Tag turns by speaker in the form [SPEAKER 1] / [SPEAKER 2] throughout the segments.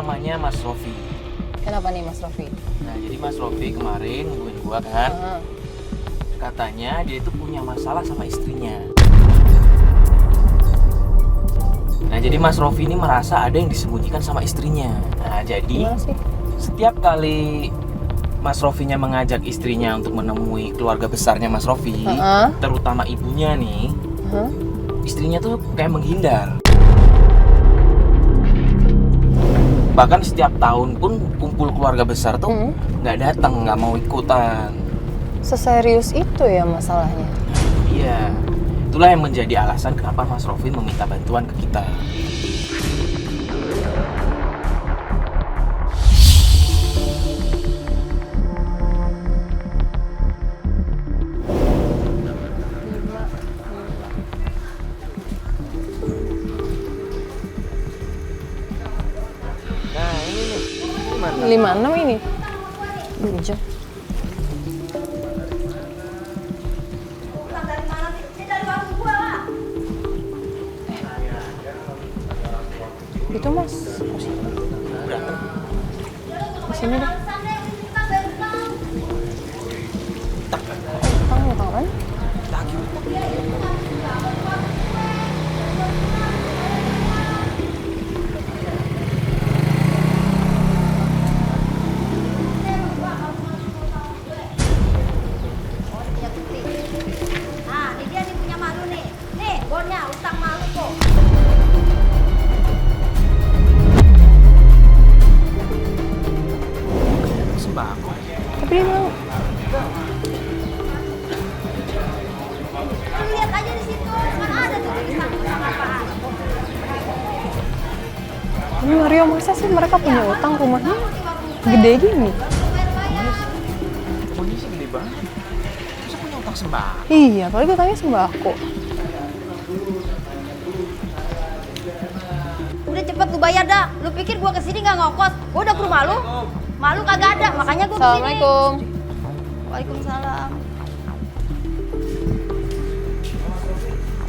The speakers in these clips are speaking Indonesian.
[SPEAKER 1] namanya Mas Rofi.
[SPEAKER 2] Kenapa nih Mas Rofi?
[SPEAKER 1] Nah, jadi Mas Rofi kemarin hubungin gua kan. Katanya dia itu punya masalah sama istrinya. Nah, jadi Mas Rofi ini merasa ada yang disembunyikan sama istrinya. Nah, jadi
[SPEAKER 2] Gimana sih?
[SPEAKER 1] setiap kali Mas Rofinya mengajak istrinya untuk menemui keluarga besarnya Mas Rofi, terutama ibunya nih, istrinya tuh kayak menghindar. Bahkan setiap tahun pun kumpul keluarga besar tuh nggak datang, nggak mau ikutan.
[SPEAKER 2] Seserius itu ya masalahnya?
[SPEAKER 1] Iya, itulah yang menjadi alasan kenapa Mas Rofi meminta bantuan ke kita. Nah, ini nih.
[SPEAKER 2] 56 ini? Jam. Gitu Mas. Di sini deh. Utang kan?
[SPEAKER 3] Nah, ini dia nih punya malu nih. Nih, bonnya utang malu kok.
[SPEAKER 1] Sembako.
[SPEAKER 2] Tapi dia bilang,
[SPEAKER 3] Lihat aja di situ, kan ada tuh tulisan utang apaan.
[SPEAKER 2] ini Mario masa sih mereka punya utang rumahnya gede gini?
[SPEAKER 1] Rumahnya sih gede banget. Masa punya utang sembako?
[SPEAKER 2] Iya, apalagi katanya sembako.
[SPEAKER 3] Udah cepet lu bayar dah. Lu pikir gua kesini nggak ngokos? Gua udah ke rumah lu. Malu kagak ada, makanya gua kesini.
[SPEAKER 2] Assalamualaikum.
[SPEAKER 3] Waalaikumsalam.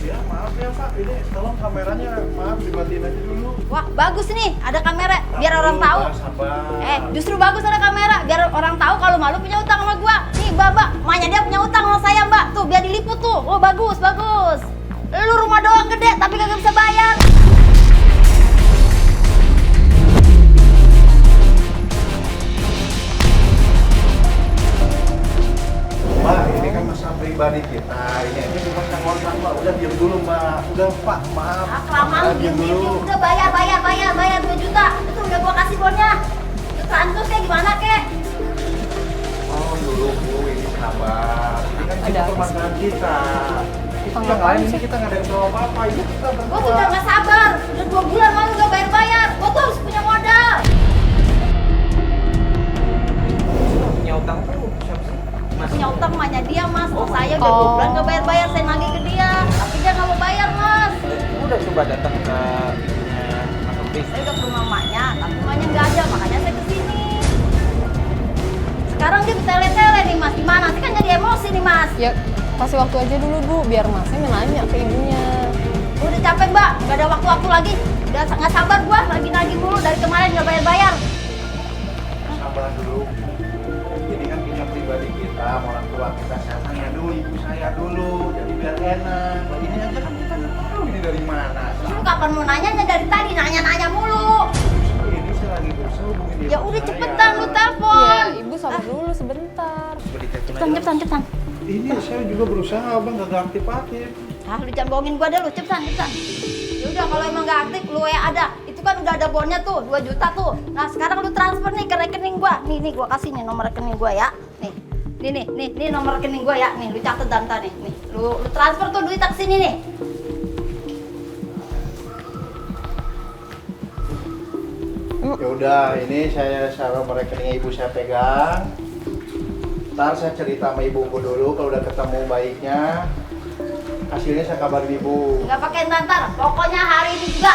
[SPEAKER 4] Ya maaf ya Pak, ini tolong kameranya maaf dimatiin aja dulu.
[SPEAKER 3] Wah, bagus nih, ada kamera biar orang tahu.
[SPEAKER 4] Sabar.
[SPEAKER 3] Justru bagus ada kamera biar orang tahu kalau malu punya utang sama gua. Nih, Mbak, maknya dia punya utang sama saya, Mbak. Tuh, biar diliput tuh. Oh, bagus, bagus. Lu rumah doang gede tapi kagak bisa bayar.
[SPEAKER 4] Mbak, ini kan masalah pribadi kita. Ini aja cuma kontak Mbak. Udah diam dulu Mbak. Udah Pak, maaf.
[SPEAKER 3] Ah, kelamaan
[SPEAKER 4] Diam dulu.
[SPEAKER 3] udah bayar 2 juta. Itu udah gua kasih bonnya. Itu transfer kayak gimana, kek?
[SPEAKER 4] Oh dulu Bu, ini sabar. Ini kan
[SPEAKER 2] Ada
[SPEAKER 4] cuma
[SPEAKER 2] apa
[SPEAKER 4] permasalahan kita. Itu yang
[SPEAKER 2] apaan
[SPEAKER 4] lain ini
[SPEAKER 2] sih?
[SPEAKER 4] kita nggak ada yang tahu apa-apa. Ini kita
[SPEAKER 3] Gua
[SPEAKER 4] berdua.
[SPEAKER 3] tuh udah gak sabar. Udah 2 bulan malu gak bayar-bayar. Gua tuh harus punya modal.
[SPEAKER 1] Punya utang tuh siapa sih? Mas.
[SPEAKER 3] Punya utang maknya dia, Mas. Oh, saya udah 2 bulan gak bayar-bayar. Saya nagih ke dia. Tapi dia gak mau bayar, Mas.
[SPEAKER 1] Udah coba datang ke ibunya Mas Rofi.
[SPEAKER 3] Saya udah ke rumah emaknya, tapi emaknya nggak ada, makanya saya kesini. Sekarang dia bertele-tele nih Mas, gimana? Nanti kan jadi emosi nih Mas.
[SPEAKER 2] Ya, kasih waktu aja dulu Bu, biar Masnya nanya ke ibunya.
[SPEAKER 3] Udah capek Mbak, nggak ada waktu-waktu lagi. Udah nggak sabar gua, lagi-lagi mulu dari kemarin nggak bayar-bayar.
[SPEAKER 4] Sabar dulu. Ini kan punya pribadi kita, orang tua kita. Saya tanya dulu ibu saya dulu. Jadi biar enak. Ini aja kan kita nggak tahu ini dari mana.
[SPEAKER 3] Lu kapan mau nanyanya dari tadi, nanya-nanya mulu.
[SPEAKER 4] Ini saya lagi berusaha hubungin ibu
[SPEAKER 3] Ya udah
[SPEAKER 4] saya.
[SPEAKER 3] cepetan lu
[SPEAKER 2] Iya,
[SPEAKER 3] telepon.
[SPEAKER 2] ibu sabar dulu sebentar.
[SPEAKER 3] Cepetan.
[SPEAKER 4] Ini saya juga berusaha, abang nggak aktif-aktif.
[SPEAKER 3] Ah, lu jangan bohongin gua deh lu, cepetan. Ya udah kalau emang nggak aktif, lu WA ada. Itu kan udah ada bonnya tuh, 2 juta tuh. Nah sekarang lu transfer nih ke rekening gua. Nih gua kasih nih nomor rekening gua ya. Nih nomor rekening gua ya. Nih lu catet danta nih. Nih lu transfer tuh duit ke sini nih.
[SPEAKER 4] Ya udah, ini saya nomor rekening ibu saya pegang. Ntar saya cerita sama ibuku dulu, kalau udah ketemu baiknya, hasilnya saya kabarin ibu.
[SPEAKER 3] Nggak pakai ntar, pokoknya hari ini juga.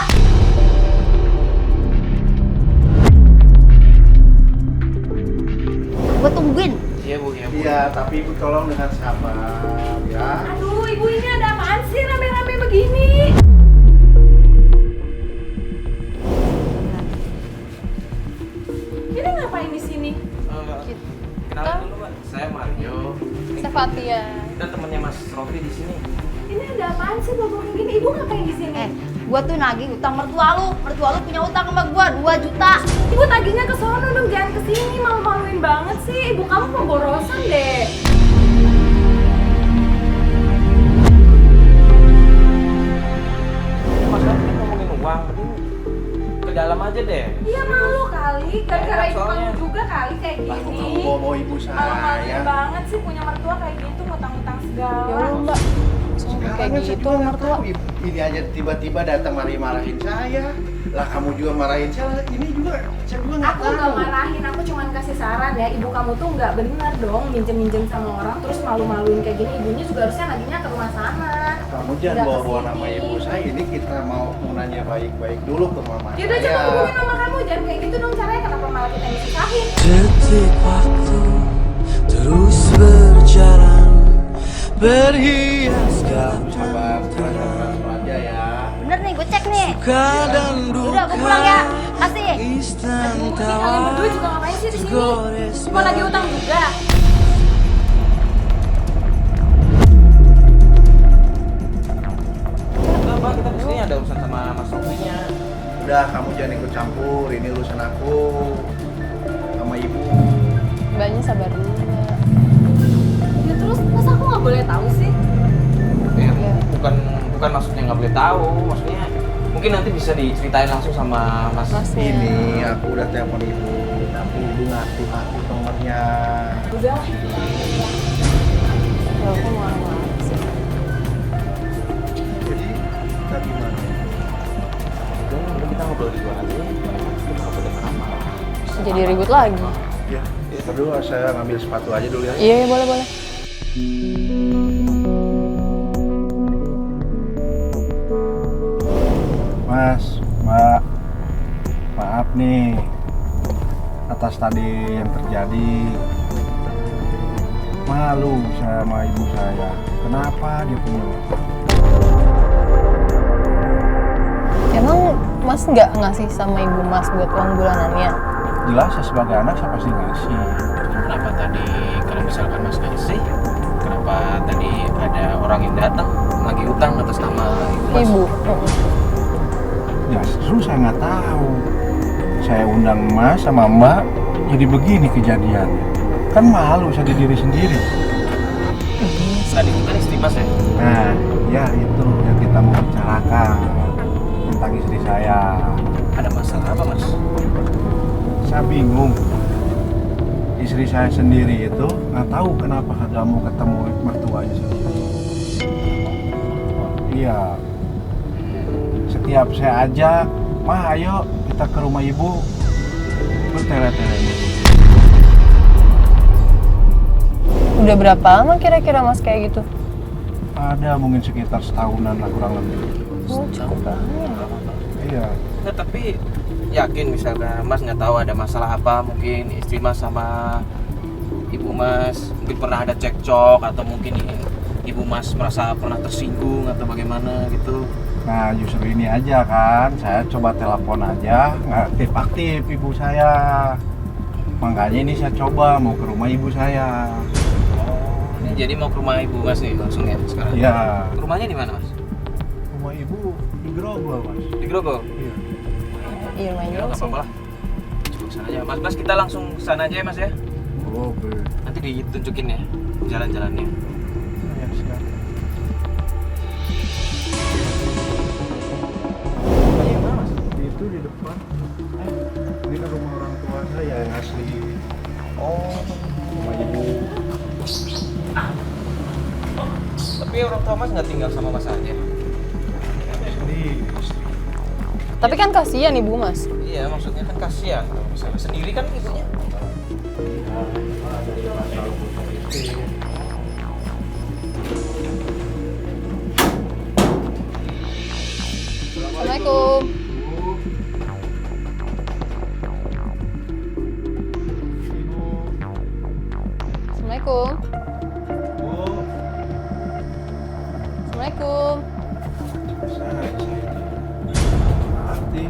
[SPEAKER 3] Gue tungguin.
[SPEAKER 1] Iya Bu, iya Bu.
[SPEAKER 4] Iya, tapi ibu tolong dengan sabar ya.
[SPEAKER 5] Aduh, ibu ini ada apaan sih rame-rame begini?
[SPEAKER 1] saya Mario.
[SPEAKER 2] Saya Fatia.
[SPEAKER 1] Kita temannya Mas Rofi di sini.
[SPEAKER 5] Ini ada apaan sih bawa gini? Ibu ngapain di sini?
[SPEAKER 3] Gua tuh nagih utang mertua lu punya utang sama gua 2 juta.
[SPEAKER 5] Ibu tagihnya ke sono dong, jangan ke sini. Malu-maluin banget sih. Ibu kamu pemborosan deh.
[SPEAKER 1] Mas Rofi kan ngomongin uang, mending ke dalam aja deh.
[SPEAKER 5] Iya malu kali, gara-gara ibu
[SPEAKER 1] soalnya.
[SPEAKER 5] kamu juga kali kayak
[SPEAKER 4] Lah, kok
[SPEAKER 5] gini.
[SPEAKER 4] kamu bawa ibu
[SPEAKER 5] Malu-maluin
[SPEAKER 4] saya?
[SPEAKER 5] banget sih punya mertua kayak gitu, ngutang-ngutang
[SPEAKER 2] Ya
[SPEAKER 5] segala.
[SPEAKER 2] Allah mbak,
[SPEAKER 4] Sekarang
[SPEAKER 2] kayak
[SPEAKER 4] kan saya
[SPEAKER 2] gitu
[SPEAKER 4] juga nggak
[SPEAKER 2] mertua.
[SPEAKER 4] tahu, ini aja tiba-tiba datang marahin saya. Lah kamu juga marahin saya, ini juga saya juga nggak
[SPEAKER 5] Aku
[SPEAKER 4] tahu.
[SPEAKER 5] nggak marahin, aku cuma kasih saran ya. Ibu kamu tuh nggak benar dong minjem-minjem sama orang terus malu-maluin kayak gini. Ibunya juga harusnya naginya ke rumah sana.
[SPEAKER 4] Kamu jangan
[SPEAKER 5] Nggak
[SPEAKER 4] bawa-bawa
[SPEAKER 5] kesini.
[SPEAKER 4] nama ibu saya, ini kita mau nanya baik-baik dulu ke mama
[SPEAKER 5] Yaudah
[SPEAKER 4] saya.
[SPEAKER 5] coba hubungin mama kamu, jangan kayak gitu dong caranya. Kenapa malah kita yang disusahin?
[SPEAKER 6] Detik waktu terus berjalan berhias
[SPEAKER 4] Sabar, sabar aja ya.
[SPEAKER 3] Bener nih, gue cek nih.
[SPEAKER 6] suka dan
[SPEAKER 3] Udah, gue pulang ya. Kasih.
[SPEAKER 6] instan
[SPEAKER 5] Kalian
[SPEAKER 6] tawa
[SPEAKER 5] berdua juga ngapain sih di sini?
[SPEAKER 6] tergores
[SPEAKER 5] Cuma lagi utang juga.
[SPEAKER 1] Enggak Pak, kita kesini ada urusan sama Mas Rofinya.
[SPEAKER 4] Udah, kamu jangan ikut campur, ini urusan aku sama ibu.
[SPEAKER 2] Mbaknya sabar dulu mbak.
[SPEAKER 5] Ya terus, masa aku nggak boleh tahu sih?
[SPEAKER 1] Bukan maksudnya nggak boleh tahu, maksudnya mungkin nanti bisa diceritain langsung sama Mas.
[SPEAKER 2] Masnya.
[SPEAKER 4] Ini aku udah telepon ibu, tapi ibu ngaku nomornya.
[SPEAKER 5] Udah.
[SPEAKER 2] Ya aku marah-marah sih.
[SPEAKER 4] Jadi kita gimana?
[SPEAKER 1] Udah kita ngobrol di luar aja. Kita nggak boleh marah.
[SPEAKER 2] Jadi ribut lagi.
[SPEAKER 4] Ya, berdua saya ngambil sepatu aja dulu ya.
[SPEAKER 2] Iya boleh boleh.
[SPEAKER 4] Mas, Mbak, maaf nih atas tadi yang terjadi. Malu saya sama ibu saya. Kenapa dia punya utang?
[SPEAKER 2] Emang mas nggak ngasih sama ibu mas buat uang bulanannya?
[SPEAKER 4] Jelas saya sebagai anak saya pasti ngasih.
[SPEAKER 1] Kenapa tadi kalau misalkan Mas ngasih, kenapa tadi ada orang yang datang lagi utang atas nama Mas?
[SPEAKER 2] Ibu.
[SPEAKER 4] Ya justru saya nggak tahu. Saya undang Mas sama Mbak, jadi begini kejadiannya. Kan malu saya di diri sendiri.
[SPEAKER 1] Tadi itu kan istri Mas ya?
[SPEAKER 4] Nah, ya itu yang kita mau bicarakan tentang istri saya.
[SPEAKER 1] Ada masalah apa Mas?
[SPEAKER 4] Saya bingung. Istri saya sendiri itu nggak tahu kenapa kagak mau ketemu mertuanya sendiri. Iya. Setiap saya ajak, "Ma, ayo kita ke rumah ibu." Bertele-tele.
[SPEAKER 2] Udah berapa lama kira-kira mas kayak gitu?
[SPEAKER 4] Ada mungkin sekitar setahunan lah kurang lebih.
[SPEAKER 2] Oh cukup lama.
[SPEAKER 4] Iya.
[SPEAKER 1] Nggak, tapi yakin misalkan Mas nggak tahu ada masalah apa, mungkin istri Mas sama ibu Mas mungkin pernah ada cekcok atau mungkin ibu Mas merasa pernah tersinggung atau bagaimana gitu.
[SPEAKER 4] Nah justru ini aja kan, saya coba telepon aja, nggak aktif-aktif ibu saya. Makanya ini saya coba mau ke rumah ibu saya.
[SPEAKER 1] Oh, ini jadi mau ke rumah ibu Mas nih langsung ya sekarang?
[SPEAKER 4] Iya.
[SPEAKER 1] Rumahnya di mana Mas?
[SPEAKER 4] Rumah ibu di Grogol, Mas.
[SPEAKER 1] Di Grogol?
[SPEAKER 4] Iya.
[SPEAKER 2] Iya main
[SPEAKER 1] Ya
[SPEAKER 2] dong
[SPEAKER 1] nggak
[SPEAKER 2] sih.
[SPEAKER 1] apa-apa lah. Coba sana aja. Mas, kita langsung ke sana aja ya Mas ya.
[SPEAKER 4] Oke.
[SPEAKER 1] Nanti ditunjukin ya jalan-jalannya.
[SPEAKER 4] Ya, siap.
[SPEAKER 1] Rumahnya yang mana Mas?
[SPEAKER 4] Itu di depan. Ini kan rumah orang tua saya yang asli.
[SPEAKER 1] Oh,
[SPEAKER 4] Rumah ibu.
[SPEAKER 1] tapi orang tua Mas nggak tinggal sama Mas aja?
[SPEAKER 4] Sendiri.
[SPEAKER 2] Tapi kan kasihan ibu mas.
[SPEAKER 1] Iya, maksudnya kan kasihan kalau misalnya sendiri kan ibunya.
[SPEAKER 2] Assalamualaikum. Assalamualaikum. Assalamualaikum.
[SPEAKER 4] Arti.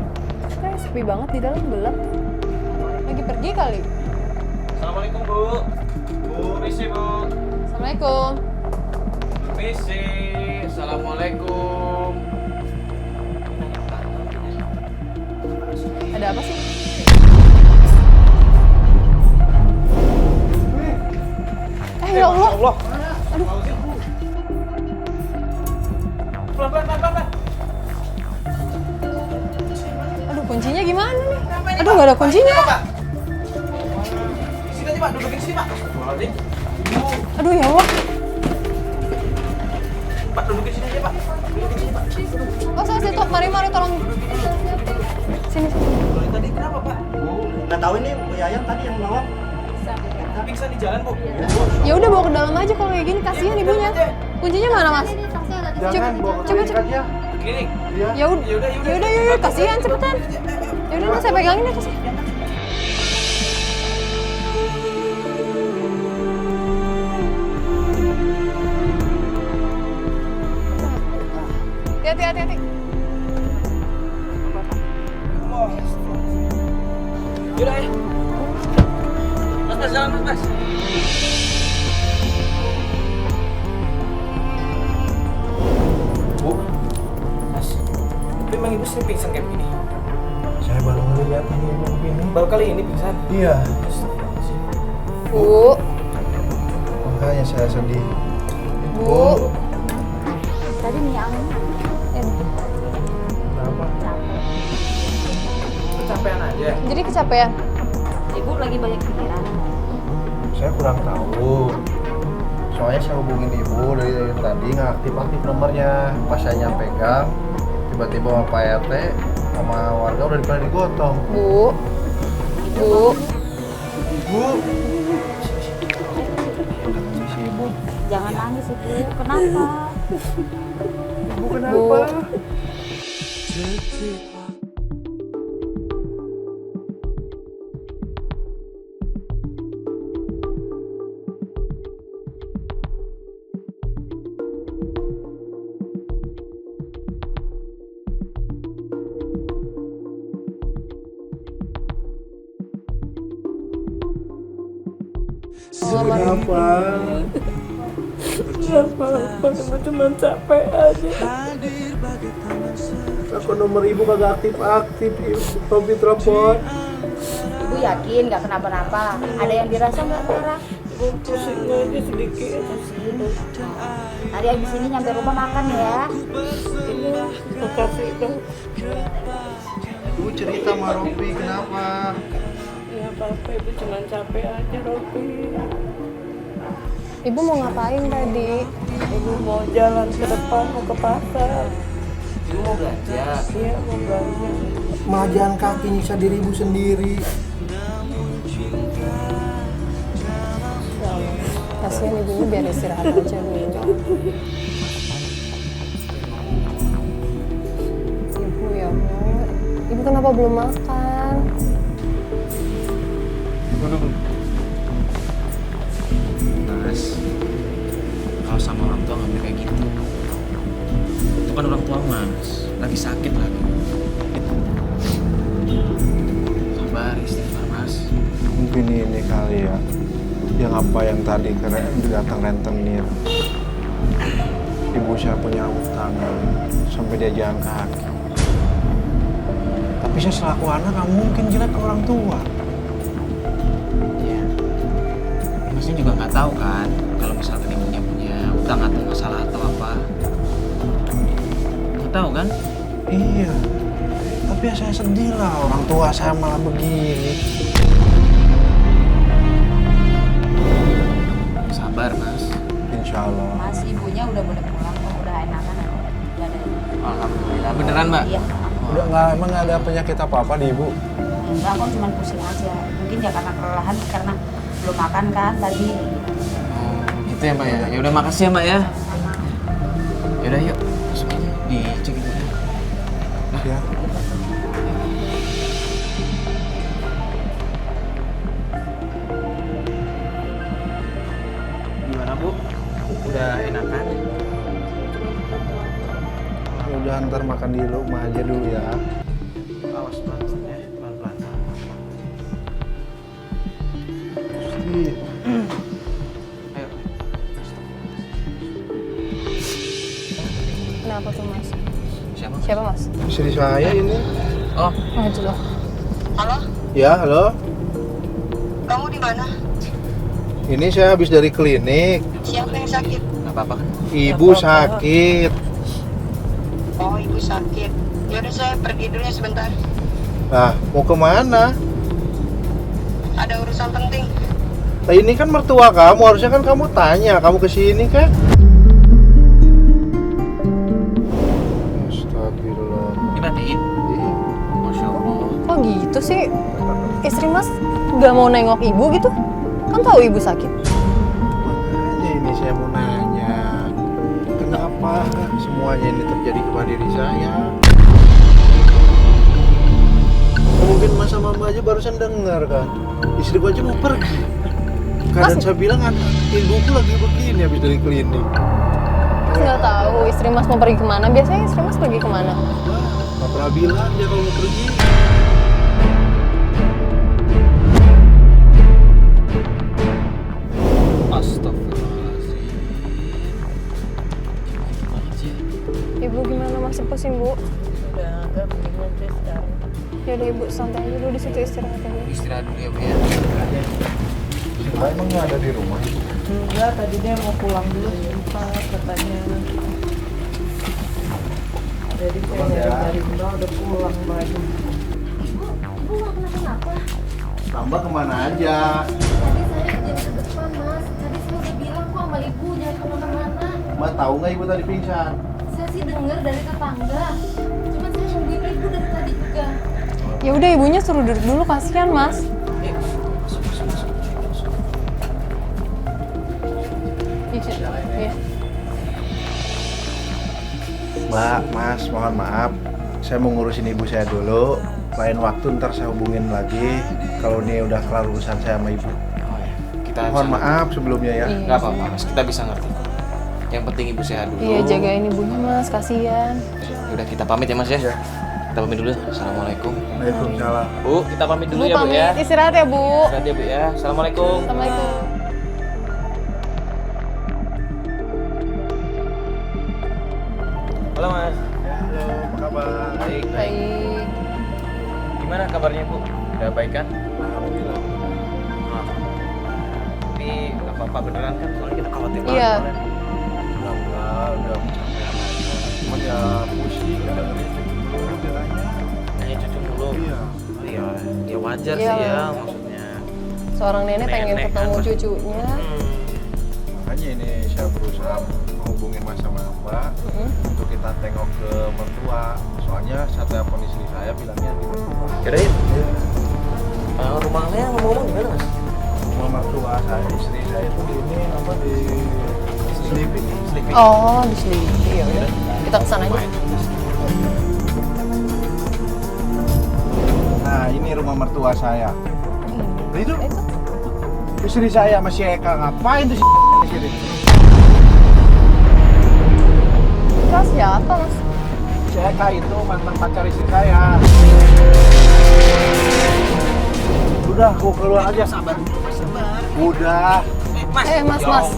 [SPEAKER 2] Kayak sepi banget di dalam gelap. Lagi pergi kali.
[SPEAKER 1] Assalamualaikum Bu. Permisi Bu.
[SPEAKER 2] Assalamualaikum.
[SPEAKER 1] Permisi. Assalamualaikum.
[SPEAKER 2] Ada apa sih? Ya Allah.
[SPEAKER 1] Pelan.
[SPEAKER 2] Aduh, kuncinya gimana nih? Aduh, nggak ada kuncinya.
[SPEAKER 1] Pak. Di sini aja Pak, dudukin sini Pak. Astagfirullahaladzim.
[SPEAKER 2] Aduh, ya Allah.
[SPEAKER 1] Pak, dudukin sini aja Pak. Dudukin sini Pak.
[SPEAKER 2] Oh, saya situ. Mari, tolong. Sini.
[SPEAKER 1] Dari tadi kenapa Pak?
[SPEAKER 7] Nggak tahu ini Bu Yayang tadi yang melawak.
[SPEAKER 1] Pingsan di jalan Bu.
[SPEAKER 2] Ya udah bawa ke dalam aja kalau kayak gini, kasihan ibunya. Kuncinya mana, Mas?
[SPEAKER 4] Jangan bawa ke klinik aja.
[SPEAKER 1] Klinik.
[SPEAKER 4] Iya.
[SPEAKER 2] Ya udah, yuk, kasihan cepetan. Ya udah, saya pegangin deh, kasih. Hati-hati.
[SPEAKER 1] Yaudah ya. Mas, jalan Mas. Bu, Mas, memang ibu sering pingsan kayak begini?
[SPEAKER 4] Saya baru ngeliat ini ibu begini.
[SPEAKER 1] Baru kali ini pingsan?
[SPEAKER 4] Iya.
[SPEAKER 2] Bu.
[SPEAKER 4] Makanya saya sedih.
[SPEAKER 2] Bu.
[SPEAKER 3] Tadi nih yang
[SPEAKER 4] Kenapa?
[SPEAKER 1] Kecapean aja.
[SPEAKER 2] Jadi kecapean.
[SPEAKER 3] ibu lagi banyak pikiran.
[SPEAKER 4] Saya kurang tahu. Soalnya saya hubungin ibu dari tadi nggak aktif nomornya. Pas saya pegang, tiba-tiba sama Pak RT sama warga udah pada digotong.
[SPEAKER 2] Bu. Bu.
[SPEAKER 4] Bu,
[SPEAKER 3] Jangan nangis ibu. Kenapa?
[SPEAKER 4] ibu kenapa?
[SPEAKER 6] Detik waktu
[SPEAKER 4] Kenapa?
[SPEAKER 6] hadir bagai taman serta.
[SPEAKER 4] Aku nomor ibu kagak aktif ibu. Topi telepon.
[SPEAKER 3] Ibu yakin nggak kenapa-napa? Ada yang dirasa nggak sekarang?
[SPEAKER 6] Pusing aja sedikit.
[SPEAKER 3] Hari habis ini nyampe rumah makan ya.
[SPEAKER 6] Makasih dong.
[SPEAKER 4] Ibu cerita sama Robi kenapa?
[SPEAKER 6] Ya apa-apa, ibu cuma capek aja Robi.
[SPEAKER 2] Ibu mau ngapain tadi?
[SPEAKER 6] Ibu mau jalan ke depan, mau ke pasar.
[SPEAKER 1] Ibu mau belanja?
[SPEAKER 6] Iya, mau belanja.
[SPEAKER 4] Malah jalan kaki nyiksa diri ibu sendiri.
[SPEAKER 2] Kasihan ibunya biar istirahat aja dulu. Ibu ya Allah. Ibu kenapa belum makan?
[SPEAKER 1] Duduk. Mas, kalau sama orang tua nggak boleh kayak gitu. Itu kan orang tua Mas, lagi sakit lagi. Sabar, istighfar Mas.
[SPEAKER 4] Mungkin ini kali ya. Yang apa yang tadi datang rentenir. Ibu saya punya utang sampai dia jalan kaki. Tapi saya selaku anak nggak mungkin jelek ke orang tua.
[SPEAKER 1] Iya. Masnya juga nggak tahu kan kalau misalkan ibunya punya utang atau masalah atau apa. Nggak tahu kan?
[SPEAKER 4] Iya. Tapi ya saya sedih lah orang tua saya malah begini.
[SPEAKER 1] Sabar Mas.
[SPEAKER 4] Insya Allah.
[SPEAKER 3] Mas, ibunya udah boleh pulang kok, udah enakan ya. Udah ada.
[SPEAKER 1] Alhamdulillah. Beneran Mbak?
[SPEAKER 3] Iya.
[SPEAKER 4] Udah nggak emang nggak ada penyakit apa-apa di ibu?
[SPEAKER 3] Enggak kok, cuma pusing aja. Mungkin ya karena kelelahan, karena belum makan kan tadi.
[SPEAKER 1] Oh, gitu ya Mbak ya. Ya udah makasih ya Mbak ya. Ya udah yuk, masuk aja dicek dulu.
[SPEAKER 4] Ya.
[SPEAKER 1] Gimana Bu? Udah enakan?
[SPEAKER 4] Ya udah ntar makan di rumah aja dulu ya.
[SPEAKER 1] Awas pelan-pelan ya, pelan-pelan.
[SPEAKER 4] lagi.
[SPEAKER 1] Ayo.
[SPEAKER 2] Kenapa tuh mas?
[SPEAKER 1] Siapa?
[SPEAKER 2] Siapa mas?
[SPEAKER 4] Istri saya ini.
[SPEAKER 1] Oh,
[SPEAKER 2] Oh itu loh.
[SPEAKER 4] Ya, halo.
[SPEAKER 8] Kamu di mana?
[SPEAKER 4] Ini saya habis dari klinik.
[SPEAKER 8] Siapa yang sakit?
[SPEAKER 1] nggak apa-apa kan?
[SPEAKER 4] Ibu sakit.
[SPEAKER 8] Oh, ibu sakit. Yaudah saya pergi dulu ya sebentar.
[SPEAKER 4] Nah, mau kemana?
[SPEAKER 8] Ada urusan penting.
[SPEAKER 4] Nah, ini kan mertua kamu, harusnya kan kamu tanya, kamu kesini kan? Astagfirullah.
[SPEAKER 1] Dimatiin.
[SPEAKER 4] Iya.
[SPEAKER 1] Masya Allah.
[SPEAKER 2] Kok gitu sih? Istri mas nggak mau nengok ibu gitu? Kan tahu ibu sakit.
[SPEAKER 4] Makanya ini saya mau nanya, kenapa semuanya ini terjadi kepada diri saya? Mungkin mas sama mbak aja barusan dengar kan, istriku aja mau pergi. Kadang
[SPEAKER 2] Mas-
[SPEAKER 4] saya bilang ibuku lagi begini habis dari klinik.
[SPEAKER 2] Mas nggak tahu istri mas mau pergi kemana? Biasanya istri mas pergi kemana?
[SPEAKER 4] Nggak pernah bilang dia kalau mau pergi.
[SPEAKER 1] Astagfirullahaladzim. Gimana sih?
[SPEAKER 2] Ibu gimana masih pusing bu?
[SPEAKER 6] Udah agak mendingan sih sekarang.
[SPEAKER 2] Yaudah ibu santai aja dulu di situ istirahat ya bu.
[SPEAKER 1] Istirahat dulu ya Bu ya.
[SPEAKER 4] Mbak emang nggak ada di rumah?
[SPEAKER 6] Enggak, tadi dia mau pulang dulu sebentar katanya. Jadi saya dari Mbak udah pulang lagi.
[SPEAKER 3] Ibu nggak kenapa-napa.
[SPEAKER 4] Tambah kemana aja?
[SPEAKER 3] Tadi saya izin ke depan mas. Tadi saya udah bilang kok sama ibu jangan kemana-mana.
[SPEAKER 4] Mbak tahu nggak ibu tadi pingsan?
[SPEAKER 3] Saya sih dengar dari tetangga. Cuma saya nungguin ibu dari tadi juga.
[SPEAKER 2] Ya udah ibunya suruh duduk dulu kasihan mas. Iya.
[SPEAKER 4] Mbak, Mas, mohon maaf. Saya mau ngurusin ibu saya dulu. Lain waktu ntar saya hubungin lagi. Kalau ini udah kelar urusan saya sama ibu.
[SPEAKER 1] Oh ya, kita
[SPEAKER 4] Mohon maaf sebelumnya ya.
[SPEAKER 2] Iya.
[SPEAKER 1] Nggak apa-apa Mas, kita bisa ngerti. Yang penting ibu sehat dulu.
[SPEAKER 2] Iya jagain ibunya mas, kasihan.
[SPEAKER 1] Udah kita pamit ya Mas ya.
[SPEAKER 4] Iya.
[SPEAKER 1] Kita pamit dulu. Assalamualaikum.
[SPEAKER 4] Waalaikumsalam.
[SPEAKER 1] Bu, kita pamit dulu
[SPEAKER 2] Bu
[SPEAKER 1] ya Bu ya.
[SPEAKER 2] pamit, istirahat ya bu.
[SPEAKER 1] Istirahat ya Bu ya. Assalamualaikum.
[SPEAKER 2] Assalamualaikum.
[SPEAKER 1] Halo Mas.
[SPEAKER 4] Halo, apa kabar?
[SPEAKER 1] Baik.
[SPEAKER 2] Baik.
[SPEAKER 1] Gimana kabarnya Bu? Udah baik kan?
[SPEAKER 4] Alhamdulillah.
[SPEAKER 1] Tapi nggak apa-apa beneran kan? Soalnya kita khawatir banget.
[SPEAKER 2] Iya.
[SPEAKER 1] kemarin.
[SPEAKER 4] Enggak, udah capek aja. Cuman ya pusing, ada bilangnya.
[SPEAKER 1] Nanya cucu mulu.
[SPEAKER 4] Iya.
[SPEAKER 1] Oh iya, ya wajar
[SPEAKER 2] Iya.
[SPEAKER 1] sih ya maksudnya.
[SPEAKER 2] Seorang nenek pengen
[SPEAKER 1] Nenek kan,
[SPEAKER 2] ketemu
[SPEAKER 1] Mas.
[SPEAKER 2] cucunya.
[SPEAKER 4] Makanya ini saya berusaha menghubungin Mas sama Mbak untuk kita tengok ke mertua. Soalnya saya telepon istri saya bilangnya di mertua.
[SPEAKER 1] Yaudah yuk. Rumahnya ngomong-ngomong gimana Mas?
[SPEAKER 4] Rumah mertua saya, istri saya itu di ini apa di Sleeping.
[SPEAKER 2] Oh di sini. Iya udah. Kita kesana aja.
[SPEAKER 4] Nah ini rumah mertua saya. Nah, itu
[SPEAKER 2] Itu.
[SPEAKER 4] istri saya masih Eka ngapain tuh si di sini?
[SPEAKER 2] Kita siapa mas?
[SPEAKER 4] Si Eka itu mantan pacar istri saya. Udah, aku keluar aja. Sabar. Udah.
[SPEAKER 1] Mas.
[SPEAKER 2] Mas,
[SPEAKER 1] Ya
[SPEAKER 2] Mas.
[SPEAKER 1] Allah.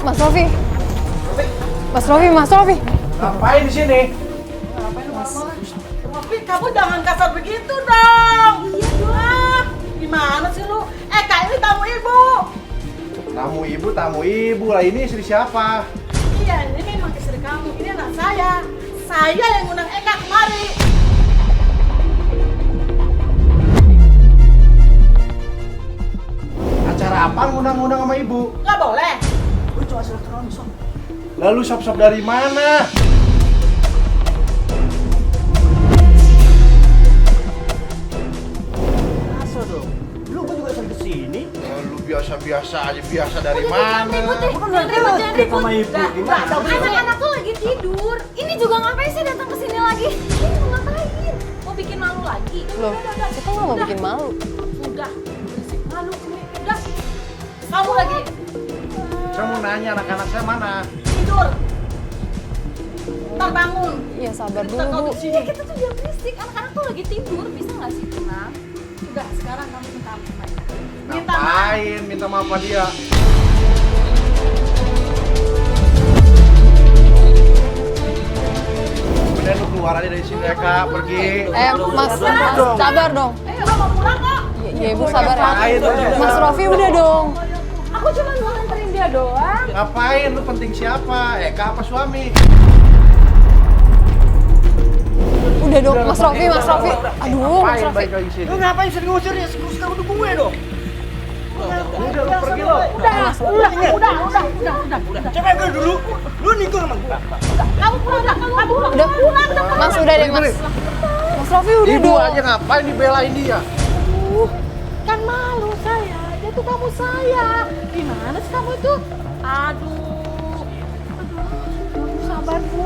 [SPEAKER 2] Mas Rofi. Mas Rofi, Mas Rofi.
[SPEAKER 4] Ngapain di sini?
[SPEAKER 9] Tapi kamu jangan kasar begitu dong. Iya dong. Gimana sih lu? Kak ini tamu ibu.
[SPEAKER 4] Tamu ibu lah, ini istri siapa?
[SPEAKER 9] Iya, ini memang istri kamu. Ini anak saya. Saya yang ngundang Eka kemari.
[SPEAKER 4] Acara apa ngundang-ngundang sama ibu?
[SPEAKER 9] Nggak boleh. Lu cuma silaturahmi son.
[SPEAKER 4] Lalu sop-sop dari mana?
[SPEAKER 7] Masa dong? Lu gua juga sering kesini.
[SPEAKER 4] Lu biasa-biasa aja, biasa dari mana?
[SPEAKER 7] Jangan ribut sama ibu. Gimana?
[SPEAKER 3] Anak-anak tuh lagi tidur. Ini juga ngapain sih datang ke sini lagi? Ini mau ngapain? Mau bikin malu lagi?
[SPEAKER 2] Loh, kita nggak mau bikin malu.
[SPEAKER 9] Udah. Berisik malu ini. Udah. Kamu lagi
[SPEAKER 4] Saya mau nanya anak-anak saya mana?
[SPEAKER 9] tidur. Ntar bangun.
[SPEAKER 2] Iya sabar
[SPEAKER 9] Kita
[SPEAKER 2] dulu
[SPEAKER 9] kau
[SPEAKER 2] bu.
[SPEAKER 9] di sini.
[SPEAKER 3] Iya kita tuh jangan berisik. Anak-anak tuh lagi tidur. Bisa nggak sih tenang?
[SPEAKER 9] Udah, sekarang kamu minta maaf sama dia.
[SPEAKER 4] Ngapain minta maaf sama dia? Mending lu keluar aja dari sini ya kak, pergi.
[SPEAKER 2] Mas, sabar dong.
[SPEAKER 9] Ayo, mau pulang kok.
[SPEAKER 2] Ya ibu sabar ya.
[SPEAKER 4] Ngapain lu?
[SPEAKER 2] Mas Rofi udah dong.
[SPEAKER 5] Aku cuma mau nganterin dia doang.
[SPEAKER 4] Ngapain lu, penting siapa? Eka apa suami?
[SPEAKER 2] Udah dong, Mas Rofi. Aduh, Mas
[SPEAKER 4] Ngapain
[SPEAKER 2] Rofi.
[SPEAKER 4] balik lagi sini?
[SPEAKER 7] Lu ngapain sering ngusir ya? Sekarang udah gue dong.
[SPEAKER 4] Udah lu pergi lo.
[SPEAKER 9] Udah.
[SPEAKER 7] Coba gue dulu. Lu nikah sama gue.
[SPEAKER 9] Kamu pulang, kamu pulang.
[SPEAKER 2] Udah, Mas udah deh Mas. Mas Rofi udah
[SPEAKER 4] Ibu
[SPEAKER 2] dong.
[SPEAKER 4] aja ngapain dibelain dia?
[SPEAKER 9] Kan malu saya, dia tuh kamu saya. Gimana sih kamu itu? Aduh, sabar Bu.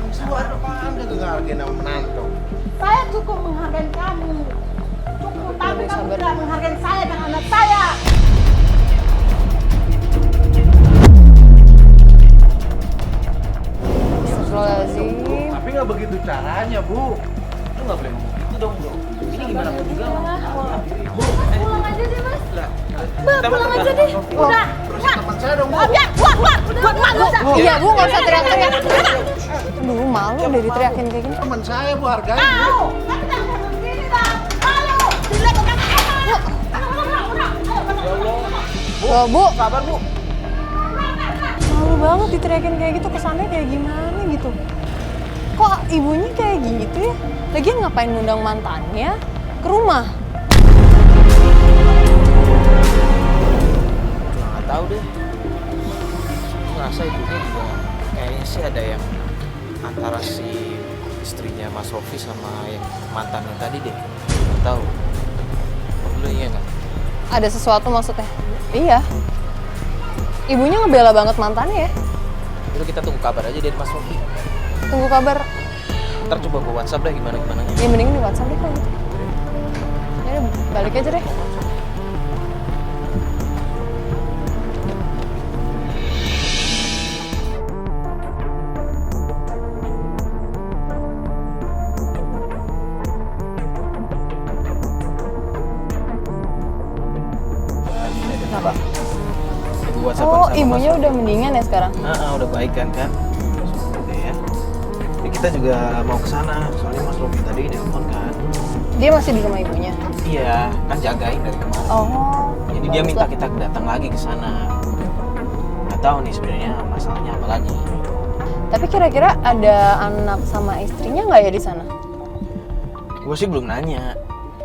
[SPEAKER 4] Suara apaan dia ngehargain sama menantu?
[SPEAKER 9] Saya cukup menghargai kamu. Cukup, tapi kamu
[SPEAKER 2] sabar.
[SPEAKER 9] tidak menghargai saya dan anak saya.
[SPEAKER 2] Astagfirullahaladzim.
[SPEAKER 4] Tapi nggak begitu caranya bu. Lu nggak boleh ngomong gitu dong bro. Ini gimana pun juga.
[SPEAKER 5] Pulang aja deh mas.
[SPEAKER 1] Pulang aja deh.
[SPEAKER 9] Udah,
[SPEAKER 4] Teman saya dong bu.
[SPEAKER 9] biar buat malu.
[SPEAKER 2] Iya bu, nggak usah teriak-teriak. Aduh, malu udah diteriakin kayak gini.
[SPEAKER 4] Teman saya bu, hargain.
[SPEAKER 9] Tahu, tapi jangan begini dong. Malu, dilihat ke kamera.
[SPEAKER 2] Wah, Bu,
[SPEAKER 1] Sabar bu.
[SPEAKER 2] malu banget diteriakin kayak gitu, kesannya kayak gimana gitu. Kok ibunya kayak gitu ya? Lagian ngapain ngundang mantannya ke rumah?
[SPEAKER 1] Nggak tahu deh. Gue ngerasa ibunya juga kayaknya sih ada yang antara si istrinya Mas Rofi sama yang mantannya tadi deh. Nggak tahu. Lu iya nggak?
[SPEAKER 2] Ada sesuatu maksudnya? Iya. Ibunya ngebela banget mantannya ya.
[SPEAKER 1] Itu kita tunggu kabar aja dari Mas Rofi.
[SPEAKER 2] Tunggu kabar.
[SPEAKER 1] Ntar coba gue WhatsApp deh gimana.
[SPEAKER 2] Ya mending di WhatsApp deh kalau gitu. Ya udah, balik aja deh. Kenapa?
[SPEAKER 1] Ibu WhatsApp
[SPEAKER 2] Oh, ibunya udah mendingan ya sekarang?
[SPEAKER 1] udah baik kan? Udah ya. Jadi kita juga mau ke sana. Soalnya Mas Rofi tadi nelfon kan.
[SPEAKER 2] Dia masih di rumah ibunya?
[SPEAKER 1] Iya, kan jagain dari kemarin.
[SPEAKER 2] Oh.
[SPEAKER 1] Jadi dia minta
[SPEAKER 2] baguslah.
[SPEAKER 1] kita datang lagi ke sana. Nggak tahu nih sebenarnya masalahnya apa lagi.
[SPEAKER 2] Tapi kira-kira ada anak sama istrinya nggak ya di sana?
[SPEAKER 1] Gue sih belum nanya.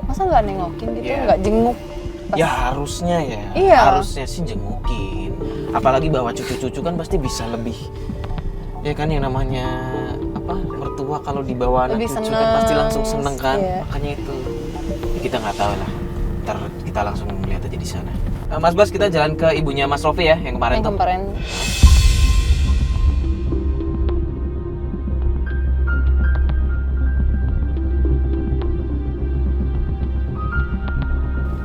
[SPEAKER 2] Masa nggak nengokin gitu?
[SPEAKER 1] Iya.
[SPEAKER 2] Nggak jenguk? Pas-
[SPEAKER 1] Ya harusnya ya.
[SPEAKER 2] Iya.
[SPEAKER 1] Harusnya sih jengukin. Apalagi bawa cucu-cucu kan pasti bisa lebih. Ya kan yang namanya apa mertua kalau dibawa anak
[SPEAKER 2] Lebih
[SPEAKER 1] cucu
[SPEAKER 2] seneng,
[SPEAKER 1] kan pasti langsung seneng kan.
[SPEAKER 2] iya.
[SPEAKER 1] Makanya itu. Ya, kita nggak tahu lah. Ntar kita langsung melihat aja di sana. Mas Bas, kita jalan ke ibunya Mas Rofi ya yang kemarin
[SPEAKER 2] Yang
[SPEAKER 1] tuh.
[SPEAKER 2] kemarin.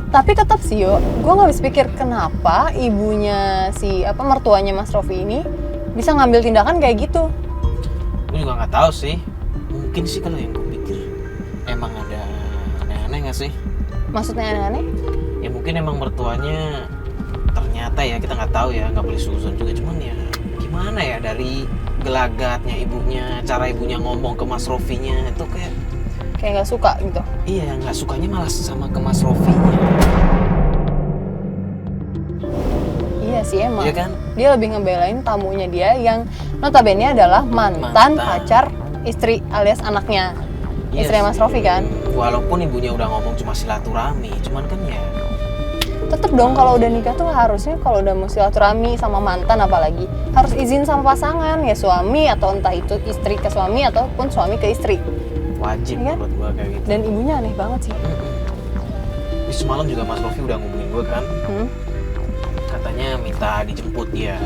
[SPEAKER 2] Tapi tetap sih yo, gue nggak habis pikir kenapa ibunya si mertuanya Mas Rofi ini bisa ngambil tindakan kayak gitu.
[SPEAKER 1] Gue juga nggak tahu sih. Mungkin sih kalau yang gue pikir emang ada aneh-aneh nggak sih?
[SPEAKER 2] Maksudnya aneh-aneh?
[SPEAKER 1] Ya mungkin emang mertuanya ternyata ya kita nggak tahu ya, nggak boleh suzon juga. Cuman ya gimana ya dari gelagatnya ibunya, cara ibunya ngomong ke Mas Rofinya itu
[SPEAKER 2] Kayak nggak suka gitu.
[SPEAKER 1] iya nggak sukanya malah sama ke Mas Rofinya.
[SPEAKER 2] Iya sih emang.
[SPEAKER 1] Iya kan?
[SPEAKER 2] Dia lebih ngebelain tamunya dia yang notabene adalah mantan pacar istri alias anaknya.
[SPEAKER 1] Iya
[SPEAKER 2] Istri Mas
[SPEAKER 1] sih.
[SPEAKER 2] Rofi kan.
[SPEAKER 1] Walaupun ibunya udah ngomong cuma silaturahmi, cuman kan ya
[SPEAKER 2] Tetep dong kalau udah nikah tuh harusnya kalau udah mau silaturahmi sama mantan apalagi harus izin sama pasangan ya, suami atau entah itu istri ke suami ataupun suami ke istri.
[SPEAKER 1] wajib
[SPEAKER 2] Iya kan?
[SPEAKER 1] buat gue kayak gitu.
[SPEAKER 2] Dan ibunya aneh banget sih.
[SPEAKER 1] Tapi semalam juga Mas Rofi udah ngomongin gue kan, katanya minta dijemput dia.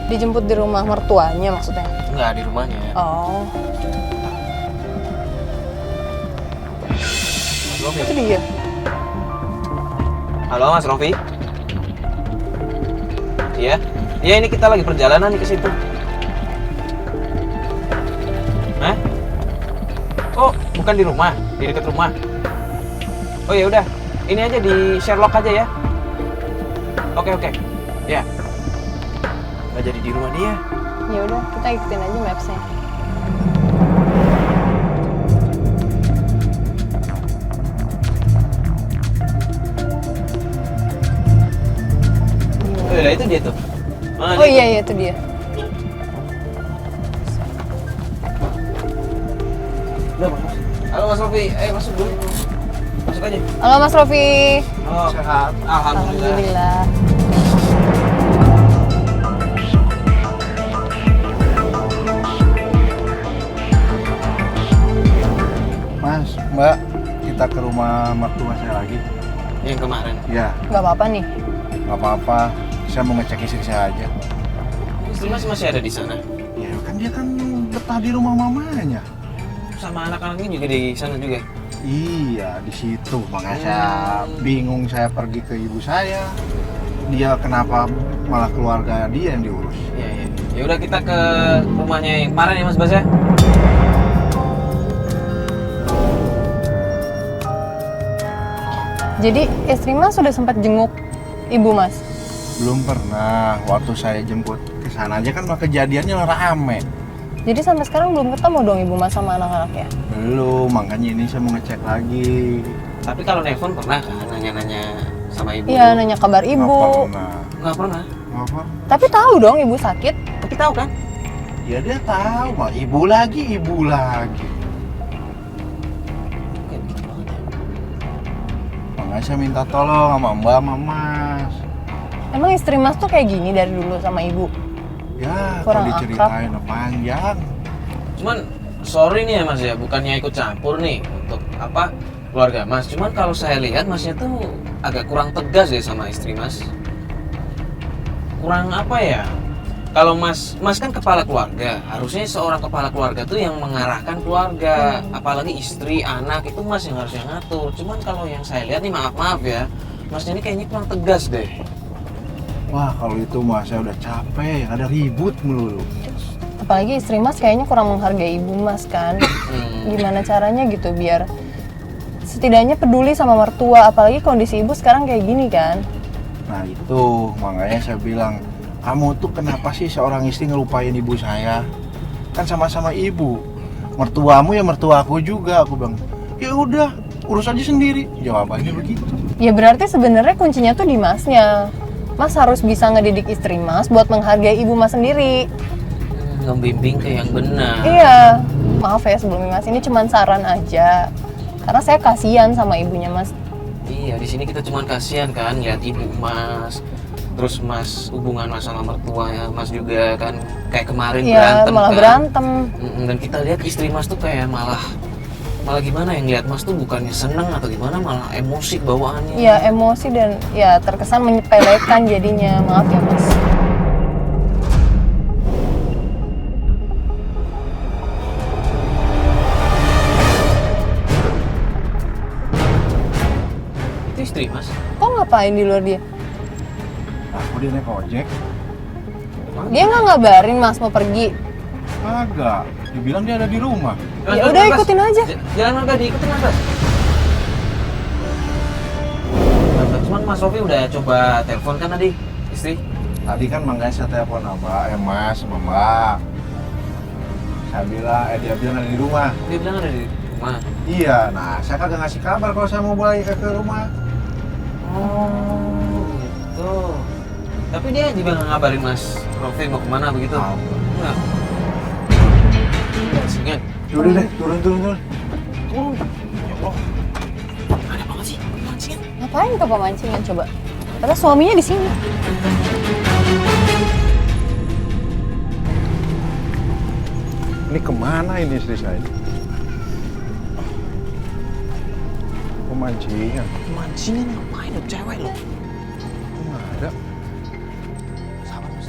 [SPEAKER 2] Dijemput di rumah mertuanya maksudnya.
[SPEAKER 1] Enggak di rumahnya.
[SPEAKER 2] Oh,
[SPEAKER 1] Mas Rofi.
[SPEAKER 2] itu dia.
[SPEAKER 1] Halo Mas Rofi. Iya. Iya ini kita lagi perjalanan nih ke situ. Hah? Oh, bukan di rumah, di dekat rumah. Oh ya udah, ini aja di Sherlock aja ya. Oke. Ya. Nggak jadi di rumah dia.
[SPEAKER 2] Ya udah, kita ikutin aja mapsnya.
[SPEAKER 1] Lah itu dia tuh.
[SPEAKER 2] Oh iya itu dia.
[SPEAKER 1] Udah, masuk. Halo Mas Rofi, masuk dulu. Masuk aja.
[SPEAKER 2] Halo Mas Rofi.
[SPEAKER 1] Halo. Sehat. Alhamdulillah.
[SPEAKER 2] Alhamdulillah.
[SPEAKER 4] Mas, Mbak, kita ke rumah mertua saya lagi.
[SPEAKER 1] Yang kemarin.
[SPEAKER 4] Ya,
[SPEAKER 2] Gak apa-apa nih.
[SPEAKER 4] nggak apa-apa. Saya mau ngecek istri saya aja.
[SPEAKER 1] Istri Mas masih ada di sana.
[SPEAKER 4] Ya kan dia kan betah di rumah mamanya.
[SPEAKER 1] Sama anak-anaknya juga di sana juga.
[SPEAKER 4] Iya, di situ. Makanya saya bingung, saya pergi ke ibu saya. Dia kenapa malah keluarga dia yang diurus?
[SPEAKER 1] Iya. Ya udah kita ke rumahnya yang kemarin ya Mas Bas ya.
[SPEAKER 2] Jadi istri Mas sudah sempat jenguk ibu Mas?
[SPEAKER 4] Belum pernah. Waktu saya jemput ke sana aja kan malah kejadiannya rame.
[SPEAKER 2] Jadi sampai sekarang belum ketemu dong ibu Mas sama anak-anaknya?
[SPEAKER 4] Belum, makanya ini saya mau ngecek lagi.
[SPEAKER 1] Tapi kalau nelpon pernah kan nanya-nanya sama ibu?
[SPEAKER 2] Iya, nanya kabar ibu.
[SPEAKER 1] Nggak pernah.
[SPEAKER 4] Apa?
[SPEAKER 2] Tapi tahu dong ibu sakit.
[SPEAKER 1] Tapi tahu kan?
[SPEAKER 4] Ya dia tahu, mah ibu lagi.
[SPEAKER 1] Kayak gitu banget ya.
[SPEAKER 4] Makanya saya minta tolong sama Mbak, sama Mas.
[SPEAKER 2] Emang istri Mas tuh kayak gini dari dulu sama ibu?
[SPEAKER 4] Ya,
[SPEAKER 2] Kurang
[SPEAKER 4] kalau diceritain panjang.
[SPEAKER 1] Cuman sorry nih ya Mas ya, bukannya ikut campur nih untuk apa keluarga Mas. Cuman kalau saya lihat Masnya tuh agak kurang tegas deh sama istri Mas. Kurang apa ya? Kalau Mas kan kepala keluarga, harusnya seorang kepala keluarga tuh yang mengarahkan keluarga, apalagi istri, anak itu Mas yang harusnya ngatur. Cuman kalau yang saya lihat nih maaf ya, Masnya ini kayaknya kurang tegas deh.
[SPEAKER 4] Wah, kalau itu mah saya udah capek, ada ribut melulu.
[SPEAKER 2] Apalagi istri Mas kayaknya kurang menghargai ibu Mas kan. Gimana caranya gitu biar setidaknya peduli sama mertua, apalagi kondisi ibu sekarang kayak gini kan.
[SPEAKER 4] Nah itu, makanya saya bilang, kamu tuh kenapa sih seorang istri ngelupain ibu saya? Kan sama-sama ibu. Mertuamu ya mertua aku juga, aku bilang. Ya udah, urus aja sendiri. Jawabannya begitu.
[SPEAKER 2] Ya berarti sebenarnya kuncinya tuh di Masnya. Mas harus bisa ngedidik istri Mas buat menghargai ibu Mas sendiri.
[SPEAKER 1] Ngebimbing ke yang benar.
[SPEAKER 2] Iya, maaf ya sebelumnya Mas, ini cuma saran aja. Karena saya kasihan sama ibunya Mas.
[SPEAKER 1] Iya, di sini kita cuma kasihan kan lihat ibu Mas. Terus Mas hubungan Mas sama mertua ya, Mas juga kan kayak kemarin
[SPEAKER 2] Iya,
[SPEAKER 1] berantem
[SPEAKER 2] malah
[SPEAKER 1] kan.
[SPEAKER 2] berantem.
[SPEAKER 1] Dan kita lihat istri Mas tuh kayak malah gimana yang lihat Mas tuh bukannya seneng atau gimana, malah emosi bawaannya.
[SPEAKER 2] Iya, emosi dan ya terkesan menyepelekan jadinya. Maaf ya Mas.
[SPEAKER 1] Itu istri Mas.
[SPEAKER 2] Kok ngapain di luar dia?
[SPEAKER 4] Aku dia naik ojek.
[SPEAKER 2] Dia nggak ngabarin Mas mau pergi.
[SPEAKER 4] Agak, dibilang dia ada di rumah.
[SPEAKER 2] Ya udah ikutin aja.
[SPEAKER 1] Jangan agak diikutin Mas. Cuman Mas Rofi udah coba telepon kan tadi istri?
[SPEAKER 4] Tadi kan makanya saya telepon sama Mas, sama Mbak. Saya bilang, dia bilang ada di rumah.
[SPEAKER 1] Dia bilang ada di rumah.
[SPEAKER 4] Iya, nah saya kagak ngasih kabar kalau saya mau balik ke rumah.
[SPEAKER 1] Oh gitu. Tapi dia juga nggak ngabarin Mas Rofi mau kemana begitu? Enggak. Singet.
[SPEAKER 4] Udah deh, turun.
[SPEAKER 1] Turun. Ya Allah. Ada banget sih pemancingan.
[SPEAKER 2] Ngapain ke pemancingan coba? Karena suaminya di sini.
[SPEAKER 4] Ini kemana ini istri saya? Pemancingan.
[SPEAKER 1] Pemancingan ngapain ada cewek loh?
[SPEAKER 4] Nggak ada.
[SPEAKER 1] Sabar Mas.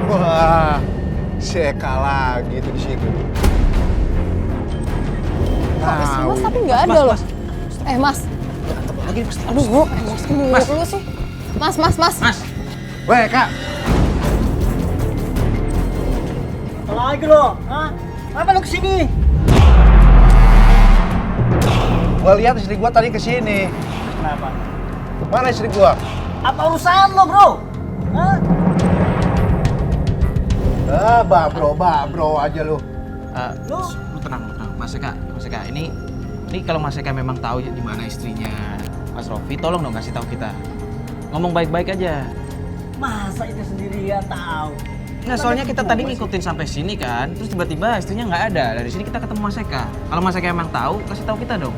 [SPEAKER 4] Wah, Seka lagi tuh di situ.
[SPEAKER 2] Kok istri Mas tapi nggak ada loh. Mas.
[SPEAKER 1] Jangan tebak lagi Mas.
[SPEAKER 2] Aduh, Mas dulu sih. Mas.
[SPEAKER 4] Weh, Kak.
[SPEAKER 7] Lagi lo, hah? Kenapa lu kesini?
[SPEAKER 4] Gua lihat istri gua tadi kesini.
[SPEAKER 7] Kenapa?
[SPEAKER 4] Mana istri gua?
[SPEAKER 7] Apa urusan lo, bro? Hah?
[SPEAKER 4] Bro aja lu.
[SPEAKER 1] Lu tenang. Mas Eka, ini kalau Mas Eka memang tahu ya di mana istrinya Mas Rofi, tolong dong kasih tahu kita. Ngomong baik-baik aja.
[SPEAKER 7] Masa itu sendirian tahu?
[SPEAKER 1] Nah, soalnya kita tadi ngikutin sampai sini kan, terus tiba-tiba istrinya nggak ada. Dari sini kita ketemu Mas Eka. Kalau Mas Eka emang tahu, kasih tahu kita dong.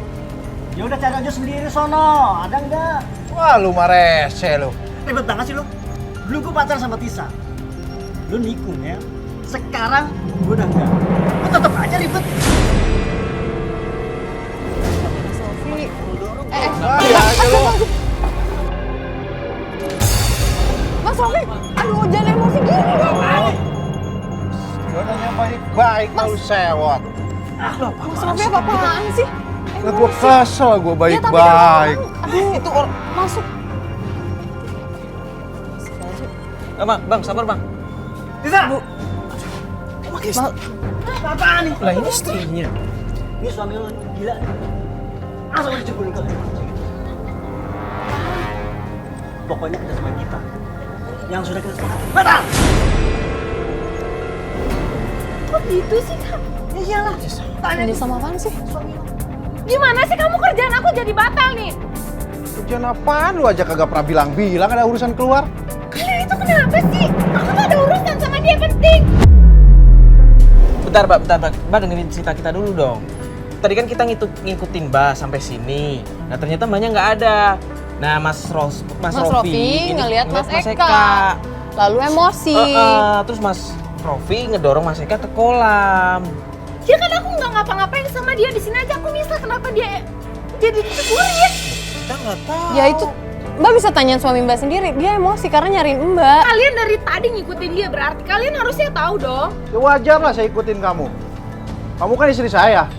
[SPEAKER 7] Ya udah cari aja sendiri sono. Ada enggak?
[SPEAKER 4] Wah, lu mah rese lu.
[SPEAKER 7] Ribet banget sih lu. Dulu gue pacaran sama Tisa. Lu nikung ya. Sekarang gue udah enggak. Lu tetep aja ribet.
[SPEAKER 2] Sofi.
[SPEAKER 4] Aja lu.
[SPEAKER 2] Mas Rofi, aduh jangan emosi gini dong.
[SPEAKER 4] Gua nanya baik-baik mau sewot.
[SPEAKER 2] Mas Rofi apa-apaan sih?
[SPEAKER 4] Nah, gua kesel, gua baik-baik.
[SPEAKER 2] Aduh, itu masuk.
[SPEAKER 1] Bang, sabar bang.
[SPEAKER 7] Tisa!
[SPEAKER 2] Mal-
[SPEAKER 7] Apaan nih?
[SPEAKER 1] Lah ini istrinya.
[SPEAKER 7] Ini suami lu gila. Asal lu dijebolin ke pokoknya kita sama kita. Yang sudah kita sepakati. Batal!
[SPEAKER 9] Kok gitu sih, Kak?
[SPEAKER 7] Ya iyalah. Tanya
[SPEAKER 2] Dia sama apaan sih?
[SPEAKER 7] suami lu.
[SPEAKER 9] Gimana sih kamu kerjaan aku jadi batal nih?
[SPEAKER 4] Kerjaan apaan lu aja kagak pernah bilang ada urusan keluar?
[SPEAKER 9] Kalian itu kenapa sih? Aku tuh ada urusan sama dia penting.
[SPEAKER 1] Bentar, Mbak dengerin cerita kita dulu dong. Tadi kan kita ngikutin Mbak sampai sini. Nah ternyata Mbaknya nggak ada. Nah Mas Rofi ini
[SPEAKER 2] ngelihat Mas
[SPEAKER 1] ngeliat
[SPEAKER 2] Eka. Lalu emosi.
[SPEAKER 1] Terus Mas Rofi ngedorong Mas Eka ke kolam.
[SPEAKER 9] Ya kan aku nggak ngapa-ngapain sama dia, di sini aja aku bisa. Kenapa dia jadi diceburin?
[SPEAKER 1] Kita nggak tahu.
[SPEAKER 2] Ya itu Mbak bisa tanyain suami Mbak sendiri. Dia emosi karena nyariin Mbak.
[SPEAKER 9] Kalian dari tadi ngikutin dia, berarti kalian harusnya tahu dong.
[SPEAKER 4] Ya wajar lah saya ikutin kamu. Kamu kan istri saya.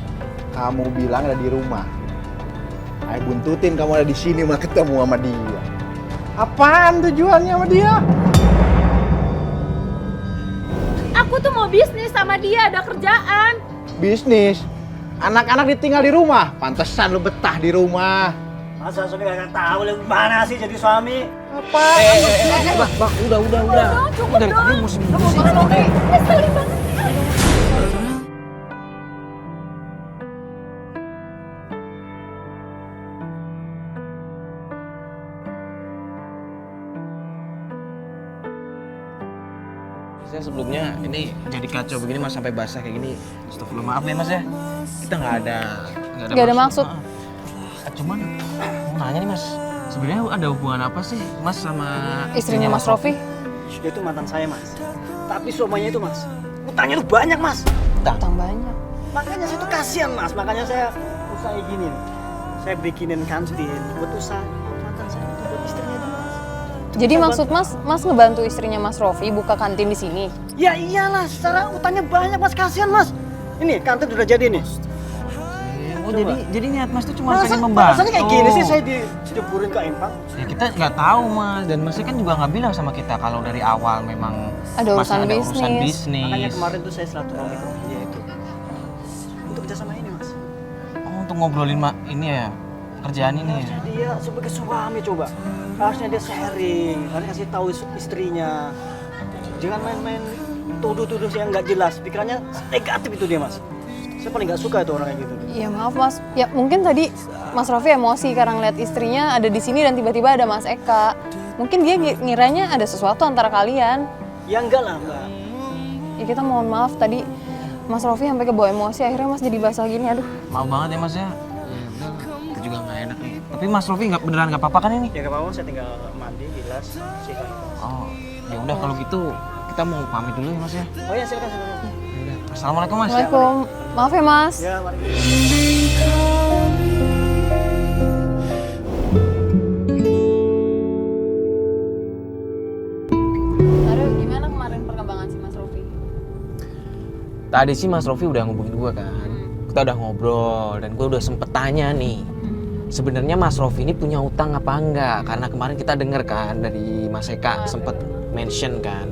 [SPEAKER 4] Kamu bilang ada di rumah. Saya buntutin kamu ada di sini malah ketemu sama dia. Apaan tujuannya sama dia?
[SPEAKER 9] Aku tuh mau bisnis sama dia, ada kerjaan.
[SPEAKER 4] Bisnis. Anak-anak ditinggal di rumah. Pantesan lu betah di rumah.
[SPEAKER 7] Masa suami gak tahu lu gimana sih jadi suami?
[SPEAKER 4] Apa?
[SPEAKER 1] Bang, udah.
[SPEAKER 9] Cukup
[SPEAKER 1] Dari tadi
[SPEAKER 9] dong.
[SPEAKER 1] musim
[SPEAKER 9] Mas Rofi, ngeselin banget.
[SPEAKER 1] Saya sebelumnya ini jadi kacau begini Mas sampai basah kayak gini. Astagfirullah, maaf ya Mas ya. Kita nggak ada
[SPEAKER 2] maksud.
[SPEAKER 1] Cuman mau nanya nih Mas, sebenarnya ada hubungan apa sih Mas sama
[SPEAKER 2] Istrinya Mas Rofi.
[SPEAKER 7] Dia itu mantan saya, Mas. Tapi suaminya itu, Mas, utangnya tuh banyak, Mas.
[SPEAKER 2] Utang banyak.
[SPEAKER 7] Makanya saya tuh kasihan, Mas. Makanya saya usaha gini. Saya bikinin kantin buat usaha mantan saya itu buat istrinya dia, Mas.
[SPEAKER 2] Jadi maksud Mas ngebantu istrinya Mas Rofi buka kantin di sini.
[SPEAKER 7] Ya iyalah, secara utangnya banyak, Mas. Kasihan, Mas. Ini kantin udah jadi nih.
[SPEAKER 1] Oh jadi niat Mas tuh cuma pengen membantu.
[SPEAKER 7] Rasanya kayak gini sih saya diceburin ke empang.
[SPEAKER 1] Ya kita nggak tahu Mas, dan Mas kan juga nggak bilang sama kita kalau dari awal memang
[SPEAKER 2] Ada
[SPEAKER 1] Mas
[SPEAKER 2] urusan
[SPEAKER 1] ada urusan
[SPEAKER 2] bisnis.
[SPEAKER 1] bisnis.
[SPEAKER 7] Makanya kemarin tuh saya silaturahmi ke dia itu. Untuk kerjasama ini, Mas.
[SPEAKER 1] Oh, untuk ngobrolin ini ya, kerjaan ini ya.
[SPEAKER 7] Harusnya dia sebagai suami coba. Harusnya dia sharing, harusnya kasih tahu istrinya. Jangan main-main tuduh-tuduh yang nggak jelas. Pikirannya negatif itu dia, Mas. Saya paling nggak suka itu orang kayak gitu.
[SPEAKER 2] Iya maaf Mas. Ya mungkin tadi Mas Rofi emosi karena ngeliat istrinya ada di sini dan tiba-tiba ada Mas Eka. Mungkin dia ngiranya ada sesuatu antara kalian.
[SPEAKER 7] Ya enggak lah, Mbak.
[SPEAKER 2] Ya kita mohon maaf tadi Mas Rofi sampai kebawa emosi akhirnya Mas jadi basah gini. Aduh.
[SPEAKER 1] Maaf banget ya Mas ya. Kita juga nggak enak nih. Tapi Mas Rofi beneran nggak apa-apa kan ini?
[SPEAKER 7] Ya nggak apa-apa, saya tinggal mandi, bilas, sikat.
[SPEAKER 1] Oh, ya udah kalau gitu kita mau pamit dulu ya Mas ya.
[SPEAKER 7] Oh ya silakan.
[SPEAKER 1] Assalamualaikum Mas.
[SPEAKER 2] Assalamualaikum. Maaf ya Mas.
[SPEAKER 7] Ya, mari.
[SPEAKER 2] Aduh, gimana kemarin perkembangan si Mas Rofi?
[SPEAKER 1] Tadi sih Mas Rofi udah ngubungin gue kan. Kita udah ngobrol dan gue udah sempet tanya nih. Sebenarnya Mas Rofi ini punya utang apa enggak? Karena kemarin kita denger kan dari Mas Eka sempet mention kan.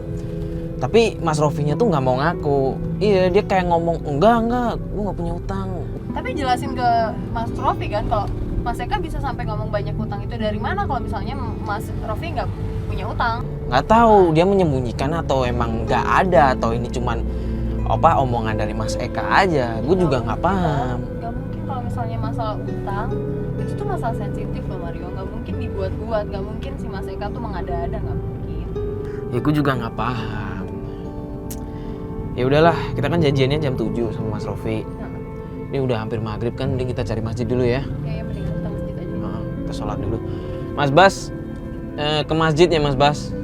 [SPEAKER 1] Tapi Mas Rofinya tuh nggak mau ngaku. Iya, dia kayak ngomong enggak, gue nggak punya utang.
[SPEAKER 2] Tapi jelasin ke Mas Rofi kan kalau Mas Eka bisa sampai ngomong banyak utang itu dari mana kalau misalnya Mas Rofi nggak punya utang?
[SPEAKER 1] Nggak tahu dia menyembunyikan atau emang nggak ada atau ini cuman omongan dari Mas Eka aja. Gue juga nggak paham.
[SPEAKER 2] Nggak mungkin kalau misalnya masalah utang itu tuh masalah sensitif loh Mario. Nggak mungkin dibuat-buat. Nggak mungkin si Mas Eka tuh mengada-ada, nggak mungkin.
[SPEAKER 1] Ya gue juga nggak paham. Ya udahlah, kita kan janjiannya jam 7 sama Mas Rofi. Ini udah hampir maghrib kan, mending kita cari masjid dulu ya.
[SPEAKER 2] Ya mending kita masjid aja.
[SPEAKER 1] Kita sholat dulu. Mas Bas, ke masjid ya Mas Bas.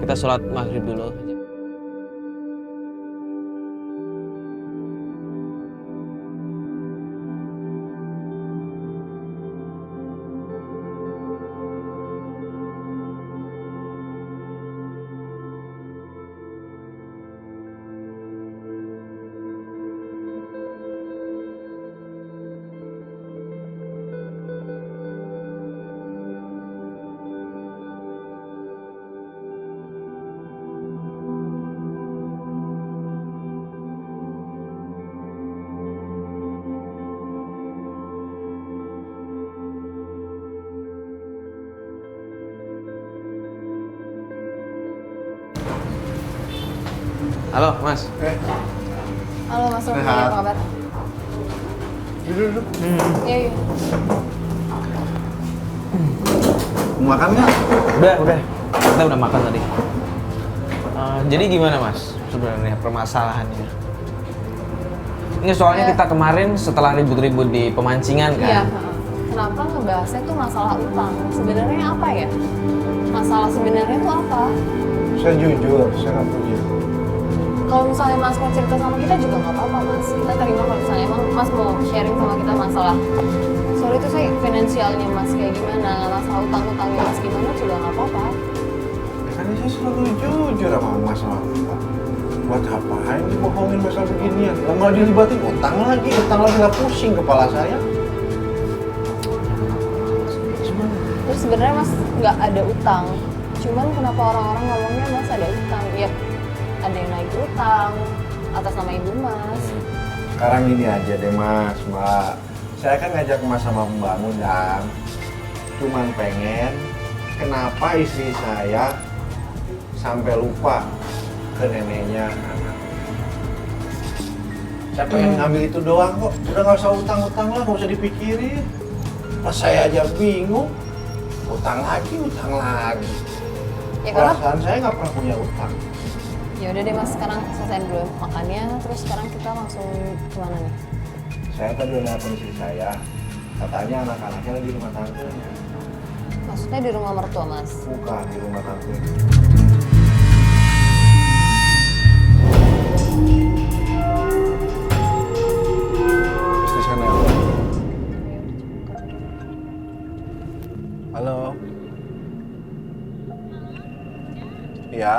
[SPEAKER 1] Kita sholat maghrib dulu. Halo Mas.
[SPEAKER 2] Halo Mas Rofi,
[SPEAKER 4] Sehat.
[SPEAKER 2] apa kabar?
[SPEAKER 4] Duduk.
[SPEAKER 2] Iya, iya.
[SPEAKER 4] Mau makan nggak?
[SPEAKER 1] Udah. Kita udah makan tadi. Jadi gimana Mas sebenarnya permasalahannya? Ini soalnya kita kemarin setelah ribut-ribut di pemancingan kan?
[SPEAKER 2] Iya. Kenapa ngebahasnya tuh masalah utang? Sebenarnya apa ya? Masalah sebenarnya tuh apa?
[SPEAKER 4] Saya jujur, saya nggak punya.
[SPEAKER 2] Kalau misalnya Mas mau cerita sama kita juga nggak apa-apa Mas. Kita terima kalau misalnya emang Mas mau sharing sama kita masalah. Sorry tuh saya finansialnya Mas kayak gimana, masalah utang-utangnya Mas gimana juga nggak apa-apa.
[SPEAKER 4] Kan saya selalu jujur sama masalah utang. Buat apain dibohongin masalah beginian? Lama dilibatin utang lagi nggak pusing kepala saya.
[SPEAKER 2] Terus sebenarnya Mas nggak ada utang. Cuman kenapa orang-orang ngomongnya Mas ada utang? Ya ada yang naik utang atas nama ibu Mas.
[SPEAKER 4] Sekarang gini aja deh Mas, Mbak. Saya kan ngajak Mas sama Mbak ngundang. Cuman pengen kenapa istri saya sampai lupa ke neneknya anak. Saya pengen ngambil itu doang kok. Udah nggak usah utang-utang lah, nggak usah dipikirin. Pas saya aja bingung. Utang lagi.
[SPEAKER 2] Ya karena
[SPEAKER 4] Perasaan saya nggak pernah punya utang.
[SPEAKER 2] ya udah deh Mas, sekarang selesai dulu makannya, terus sekarang kita langsung kemana nih?
[SPEAKER 4] Saya tadi udah nelfon istri saya. Katanya anak-anaknya lagi di rumah tantenya.
[SPEAKER 2] Maksudnya di rumah mertua Mas?
[SPEAKER 4] Bukan, di rumah tantenya. Istri saya nelfon. Halo. Iya.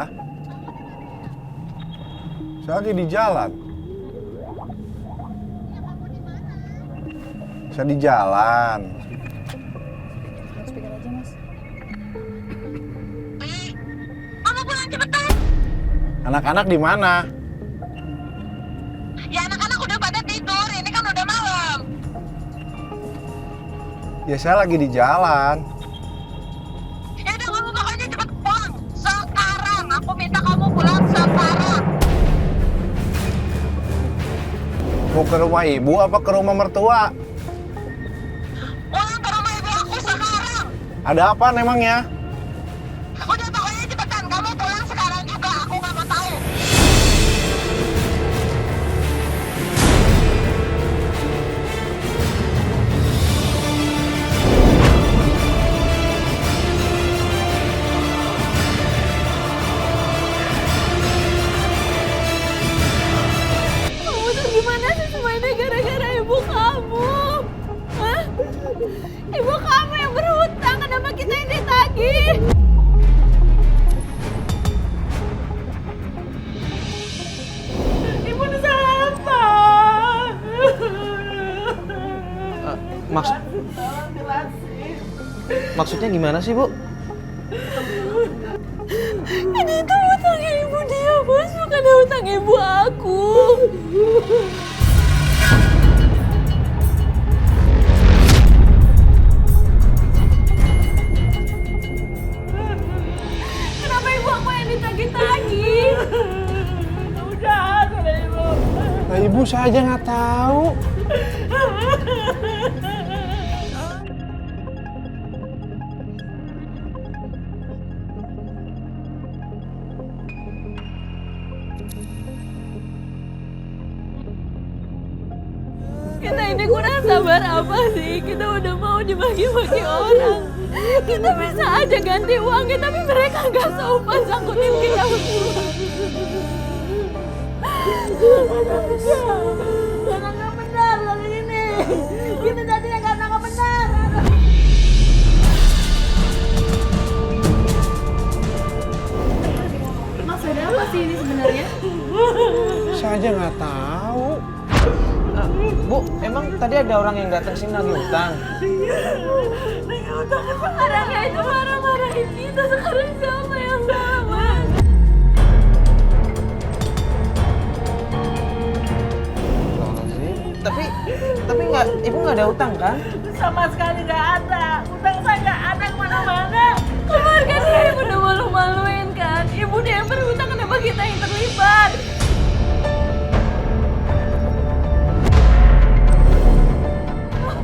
[SPEAKER 4] Saya lagi di jalan. Saya di jalan.
[SPEAKER 2] Speaker aja Mas.
[SPEAKER 8] Kamu pulang cepetan.
[SPEAKER 4] Anak-anak di mana?
[SPEAKER 8] Ya anak-anak udah pada tidur, ini kan udah malam.
[SPEAKER 4] Ya saya lagi di jalan.
[SPEAKER 8] Ya udah kamu pokoknya cepet pulang. Sekarang, aku minta kamu pulang sekarang.
[SPEAKER 4] Mau ke rumah ibu apa ke rumah mertua?
[SPEAKER 8] Pulang ke rumah ibu aku sekarang.
[SPEAKER 4] Ada apa emangnya?
[SPEAKER 8] Udah pokoknya cepetan, kamu pulang sekarang juga. Aku nggak mau tahu.
[SPEAKER 9] Kamu tuh gimana sih semua ini gara-gara ibu kamu? Hah? Ibu kamu yang berhutang, kenapa kita yang ditagih? Ibu udah salah apa?
[SPEAKER 1] Maksudnya gimana sih Bu?
[SPEAKER 9] Ini tuh hutangnya ibu dia, Mas, bukan hutang ibu aku. Kenapa ibu aku yang ditagih-tagih?
[SPEAKER 6] Udah, sudah ibu.
[SPEAKER 10] Nah, ibu saja nggak tahu.
[SPEAKER 9] Kita ini kurang sabar apa sih? Kita udah mau dimaki-maki orang. Kita bisa aja ganti uangnya, tapi mereka nggak sopan sangkutin kita berdua.
[SPEAKER 6] Karena nggak benar kali ini. Kita jadinya karena nggak benar.
[SPEAKER 5] Mas, ada apa sih ini sebenarnya?
[SPEAKER 10] Saya aja nggak tahu.
[SPEAKER 1] Bu, emang tadi ada orang yang datang sini nagih hutang?
[SPEAKER 9] Orangnya itu marah-marahin kita. Sekarang siapa yang salah?
[SPEAKER 1] Tapi nggak, ibu nggak ada hutang kan?
[SPEAKER 6] Sama sekali nggak ada. Utang saya nggak ada kemana-mana.
[SPEAKER 9] Keluarga dia ibu udah malu-maluin kan? Ibu dia yang berhutang, kenapa kita yang terlibat?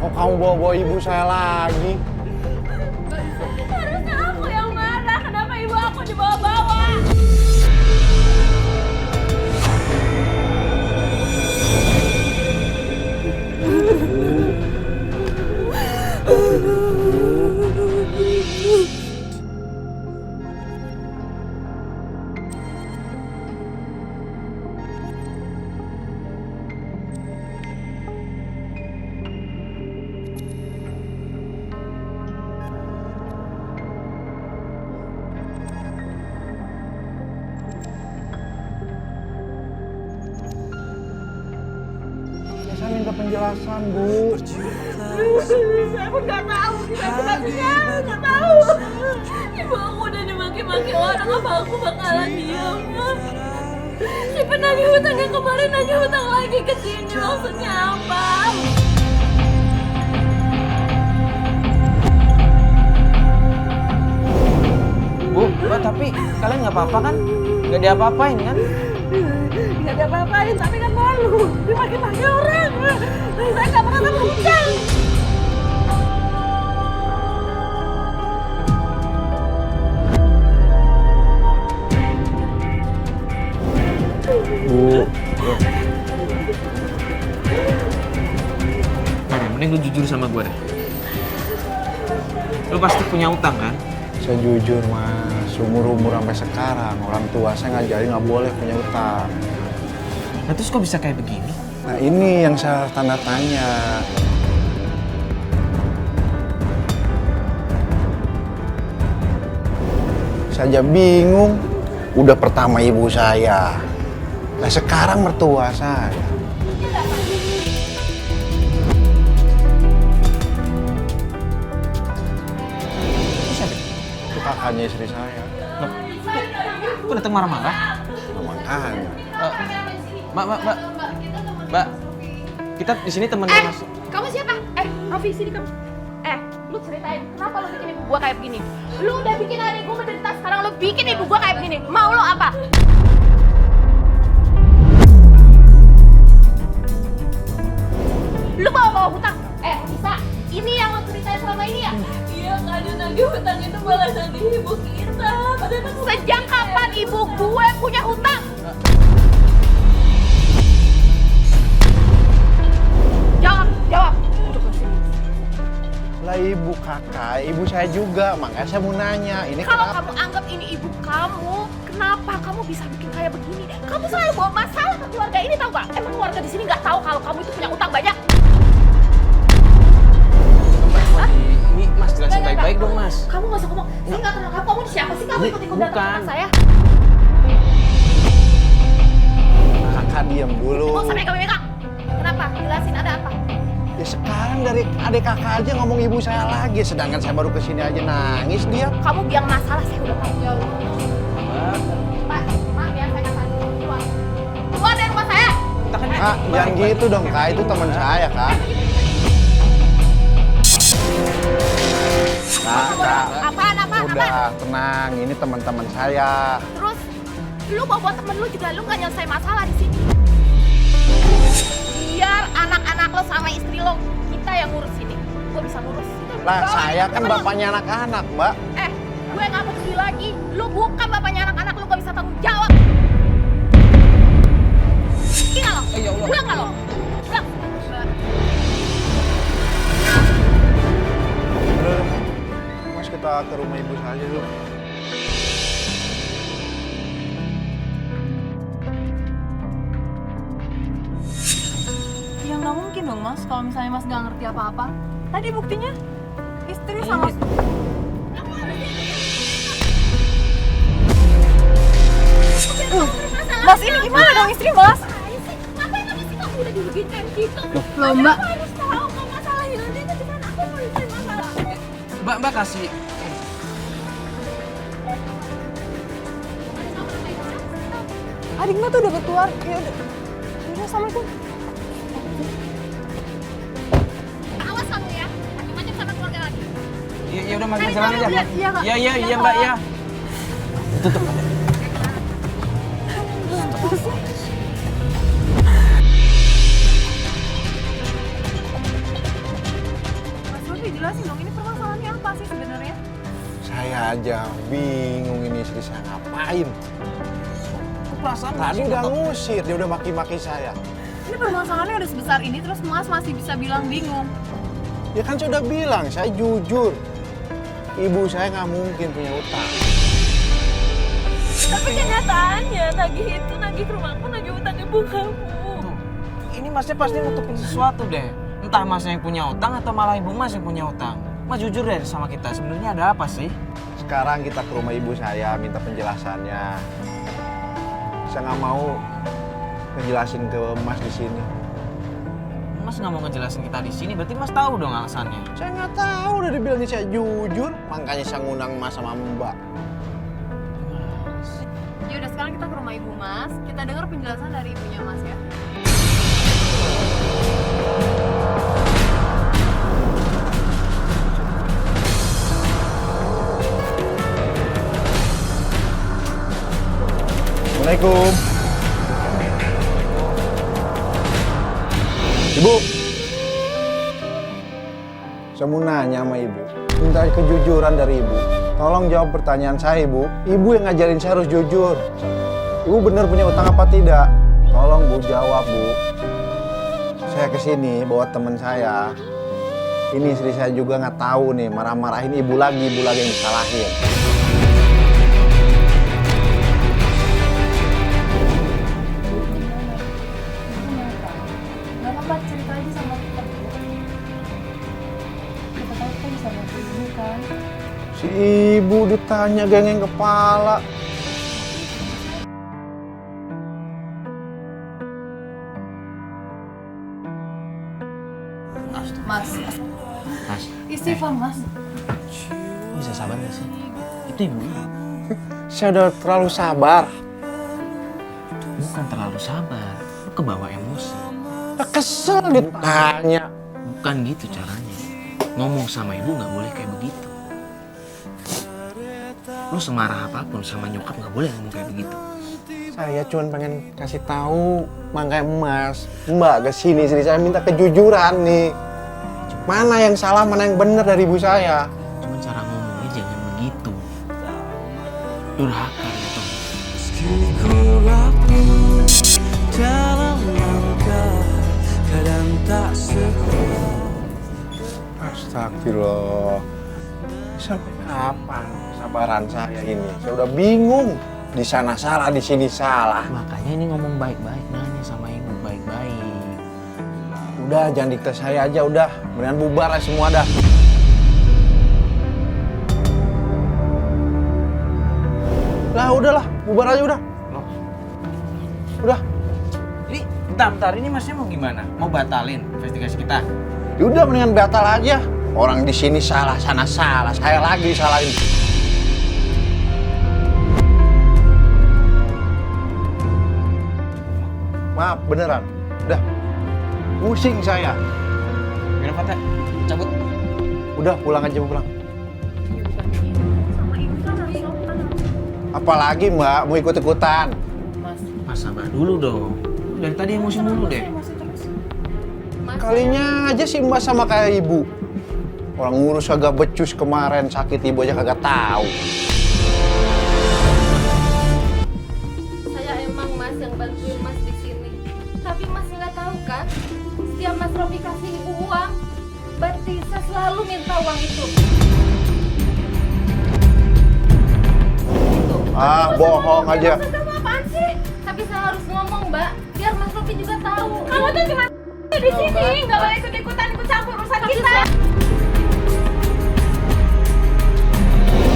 [SPEAKER 10] Kok kamu bawa-bawa ibu saya lagi?
[SPEAKER 9] Harusnya aku yang marah. Kenapa ibu aku dibawa-bawa?
[SPEAKER 10] Ya, saya minta penjelasan, Bu.
[SPEAKER 6] Saya pun nggak tahu. Kita nggak tahu.
[SPEAKER 9] Ibu aku udah dimaki-maki orang, apa aku bakalan diam? Si penagih hutang yang kemarin nagih hutang lagi ke sini, maksudnya apa?
[SPEAKER 1] Bu, Pak, tapi kalian nggak apa-apa kan? Nggak diapa-apain kan?
[SPEAKER 6] Nggak ada apa-apain, tapi kan malu. Dimaki-maki orang. Saya nggak pernah dapat hutang.
[SPEAKER 10] Bu,
[SPEAKER 1] Mending lu jujur sama gue deh. Lu pasti punya utang kan?
[SPEAKER 10] saya jujur, Mas. Umur-umur sampai sekarang, orang tua saya ngajarin nggak boleh punya utang.
[SPEAKER 1] Nah terus kok bisa kayak begini?
[SPEAKER 10] Nah, ini yang saya tanda tanya. Saya bingung. Udah pertama ibu saya. Nah, sekarang mertua saya. Itu kakaknya istri saya.
[SPEAKER 1] Loh, kok datang marah-marah?
[SPEAKER 10] Nah, makanya.
[SPEAKER 1] Mbak, kita di sini temennya Mas.
[SPEAKER 5] Kamu siapa? Rofi, sini kamu. Lu ceritain, kenapa lu bikin ibu gua kayak begini? Lu udah bikin adik gua menderita, sekarang lu bikin ibu gua kayak begini. Mau lu apa? Lu bawa hutang? Bisa. Ini yang lu ceritain selama ini ya?
[SPEAKER 9] Iya, nggak ada nagih hutang itu malah nagih ibu kita. Padahal aku
[SPEAKER 5] Sejak kapan ibu gue punya hutang? Jawab. Duduk di sini.
[SPEAKER 10] Lah ibu kakak, ibu saya juga. Makanya saya mau nanya. Ini
[SPEAKER 5] Kalau
[SPEAKER 10] kenapa?
[SPEAKER 5] kamu anggap ini ibu kamu, kenapa kamu bisa bikin kayak begini? Kamu selalu bawa masalah ke keluarga ini, tau gak? Emang keluarga di sini nggak tahu kalau kamu itu punya utang banyak?
[SPEAKER 1] Ini Mas jelasin baik-baik dong Mas.
[SPEAKER 5] Kamu nggak usah ngomong. Saya nggak kenal kamu. Kamu ini siapa sih? Kamu ikut-ikut datang ke
[SPEAKER 1] Bukan.
[SPEAKER 5] rumah saya?
[SPEAKER 10] Kakak diam dulu.
[SPEAKER 5] Mau sampai kamu megang? Kenapa? Jelasin, ada apa?
[SPEAKER 10] Ya sekarang dari adik kakak aja ngomong ibu saya lagi. Sedangkan saya baru kesini aja nangis dia.
[SPEAKER 5] Kamu biang masalah, saya udah tahu. Pak, maaf ya, saya nggak tahu.
[SPEAKER 10] Kak, jangan gitu dong, Kak. Itu teman saya, Kak. Kak.
[SPEAKER 5] Apaan?
[SPEAKER 10] Udah, tenang. Ini teman-teman saya.
[SPEAKER 5] Terus lu bawa temen lu juga lu nggak nyelesain masalah di sini. Biar anak-anak lo sama istri lo kita yang ngurus ini. Gue bisa ngurus.
[SPEAKER 10] Lah, saya kan bapaknya anak-anak, Mbak.
[SPEAKER 5] Gue nggak peduli lagi. Lu bukan bapaknya anak-anak, lu nggak bisa tanggung jawab. Gila lo?
[SPEAKER 1] Ya Allah.
[SPEAKER 5] Pulang nggak lo? Pulang.
[SPEAKER 10] Udah, Mas, kita ke rumah ibu saja dulu.
[SPEAKER 2] Ya nggak mungkin dong mas, kalau misalnya mas nggak ngerti apa-apa. Tadi buktinya istri sama... Mas ini gimana dong istri mas?
[SPEAKER 5] Ngapain lagi sih kamu udah dirugiin kayak gitu?
[SPEAKER 2] Loh mbak,
[SPEAKER 5] Aku harus tahu kalau masalahnya nanti itu di sana. Aku mau nyelesain masalah.
[SPEAKER 1] Mbak kasih.
[SPEAKER 2] adik mbak tuh udah keluar. Ya udah, assalamualaikum.
[SPEAKER 5] Awas kamu ya, macam-macam sama keluarga lagi.
[SPEAKER 1] Ya udah, Mas, jalan aja.
[SPEAKER 2] Iya, Kak.
[SPEAKER 1] Iya, Mbak, ya.
[SPEAKER 2] Mas Lutfi jelasin dong, ini permasalahannya apa sih sebenarnya?
[SPEAKER 10] Saya aja bingung ini istri saya ngapain.
[SPEAKER 1] Perasaan
[SPEAKER 10] Tadi udah ngusir, dia udah maki-maki saya.
[SPEAKER 2] Ini permasalahannya udah sebesar ini, terus mas masih bisa bilang bingung.
[SPEAKER 10] Ya kan saya udah bilang, saya jujur. Ibu saya nggak mungkin punya utang.
[SPEAKER 9] Tapi kenyataannya nagih itu nagih rumahku, nagih utang ibu kamu.
[SPEAKER 1] Ini Masnya pasti nutupin sesuatu deh. Entah Masnya yang punya utang atau malah Ibu Mas yang punya utang. Mas jujur deh sama kita, sebenarnya ada apa sih?
[SPEAKER 10] Sekarang kita ke rumah ibu saya, minta penjelasannya. Saya nggak mau ngejelasin ke Mas di sini.
[SPEAKER 1] Mas nggak mau ngejelasin kita di sini, berarti Mas tahu dong alasannya.
[SPEAKER 10] Saya nggak tahu, udah dibilangnya saya jujur, makanya saya ngundang Mas sama Mbak.
[SPEAKER 2] Ya udah sekarang kita ke rumah ibu mas, kita dengar penjelasan dari ibunya mas ya.
[SPEAKER 10] Assalamualaikum. Ibu, saya mau nanya sama ibu, minta kejujuran dari ibu. Tolong jawab pertanyaan saya, ibu. Ibu yang ngajarin saya harus jujur. Ibu benar punya utang apa tidak? Tolong bu jawab bu. Saya kesini bawa teman saya. Ini istri saya juga nggak tahu nih, marah-marahin ibu lagi yang disalahin.
[SPEAKER 2] Gak apa-apa, cerita aja sama kita. Kita tahu kan bisa bantu ibu kan.
[SPEAKER 10] Si ibu ditanya gengeng kepala.
[SPEAKER 2] Mas,
[SPEAKER 1] Mas,
[SPEAKER 2] istighfar mas.
[SPEAKER 1] bisa sabar nggak sih? Itu Ibu.
[SPEAKER 10] Saya udah terlalu sabar.
[SPEAKER 1] Bukan terlalu sabar, lu kebawa emosi.
[SPEAKER 10] Kesel ditanya.
[SPEAKER 1] Bukan gitu caranya. Ngomong sama ibu nggak boleh kayak begitu. Lu semarah apapun sama nyokap nggak boleh ngomong kayak begitu.
[SPEAKER 10] Saya cuma pengen kasih tahu, makanya Mas, Mbak kesini istri saya minta kejujuran nih. Mana yang salah, mana yang benar dari ibu saya.
[SPEAKER 1] Cuman cara ngomongnya jangan begitu. Durhaka gitu.
[SPEAKER 10] Astagfirullah. Sampai kapan kesabaran saya ini? Saya udah bingung. Di sana salah, di sini salah.
[SPEAKER 1] Makanya ini ngomong baik-baik, nanya sama ibu baik-baik.
[SPEAKER 10] Udah, jangan dikte saya aja, udah. Mendingan bubar aja semua dah. Lah, udahlah. Bubar aja udah.
[SPEAKER 1] Loh,
[SPEAKER 10] Udah.
[SPEAKER 1] ini bentar, ini Masnya mau gimana? Mau batalin investigasi kita?
[SPEAKER 10] Ya udah, mendingan batal aja. Orang di sini salah, sana salah. Saya lagi salahin. Maaf, beneran. Udah. Pusing saya.
[SPEAKER 1] Gimana Pak? Cabut.
[SPEAKER 10] Udah pulang aja pulang. Apalagi Mbak mau ikut-ikutan?
[SPEAKER 1] Mas sabar dulu dong. Dari tadi emosi mulu deh.
[SPEAKER 10] Kalinya aja sih Mbak sama kayak ibu. Orang ngurus agak becus kemarin sakit ibu aja kagak tahu.
[SPEAKER 5] Saya emang Mas yang bantuin Mas di sini. Tapi Mas nggak tahu kan? Setiap Mas Robi kasih ibu uang, Mbak Tisa selalu minta uang itu.
[SPEAKER 10] Ah, bohong aja.
[SPEAKER 5] Kamu apaan sih? Tapi saya harus ngomong, Mbak, biar Mas Robi juga tahu. Kamu tuh cuma di sini, nggak boleh ikut-ikutan ikut campur urusan kita.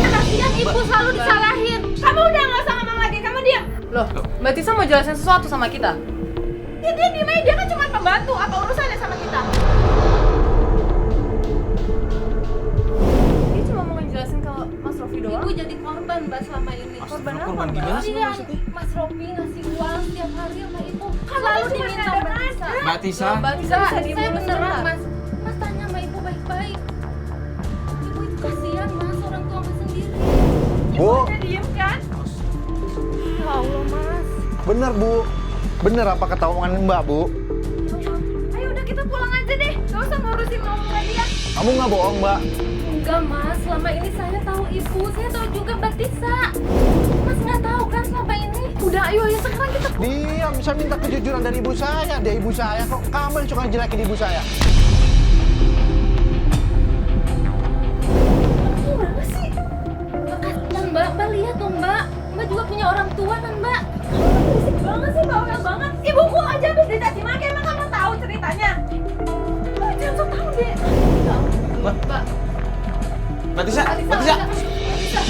[SPEAKER 5] Kasihan ibu selalu disalahin. Kamu udah nggak usah ngomong lagi, kamu diam.
[SPEAKER 2] Loh, Mbak Tisa mau jelasin sesuatu sama kita?
[SPEAKER 5] Ya dia diem aja, dia kan cuma pembantu. Apa urusannya sama kita?
[SPEAKER 2] Dia cuma mau ngejelasin ke Mas Rofi doang.
[SPEAKER 5] Ibu jadi korban, Mbak, selama ini.
[SPEAKER 2] Korban apa,
[SPEAKER 1] Korban
[SPEAKER 2] Mbak?
[SPEAKER 1] gimana sih
[SPEAKER 5] Iya,
[SPEAKER 1] maksudnya?
[SPEAKER 5] Mas Robi ngasih uang setiap hari sama ibu. Selalu diminta Mbak Tisa.
[SPEAKER 1] Mbak Tisa.
[SPEAKER 2] Mbak Tisa bisa diem
[SPEAKER 5] Saya
[SPEAKER 2] dulu
[SPEAKER 5] beneran,
[SPEAKER 2] sebentar.
[SPEAKER 5] Mas. Mas tanya sama ibu baik-baik. Ibu itu kasihan, Mas, orang tua Mas sendiri.
[SPEAKER 10] Bu,
[SPEAKER 5] Diem kan?
[SPEAKER 2] Ya Allah, Mas.
[SPEAKER 10] bener Bu. Bener apa kata omongan Mbak Bu?
[SPEAKER 5] Ayo udah kita pulang aja deh. Gak usah ngurusin omongan dia.
[SPEAKER 10] Kamu nggak bohong Mbak?
[SPEAKER 5] Enggak, Mas. Selama ini saya tahu ibu. Saya tahu juga Mbak Tisa. Mas nggak tahu kan selama ini? Udah, ayo sekarang kita
[SPEAKER 10] Diam, saya minta kejujuran dari ibu saya. Dia ibu saya kok. Kamu yang suka jelekin ibu saya.
[SPEAKER 5] gimana sih? Kasihan Mbak. Mbak lihat dong, Mbak. Mbak juga punya orang tua kan, Mbak. Berisik banget sih, bawel banget. Ibuku aja habis dicaci maki. Emang kamu tahu ceritanya? Mbak, jangan so tahu deh.
[SPEAKER 1] Mbak. Mbak Tisa. Mbak Tisa.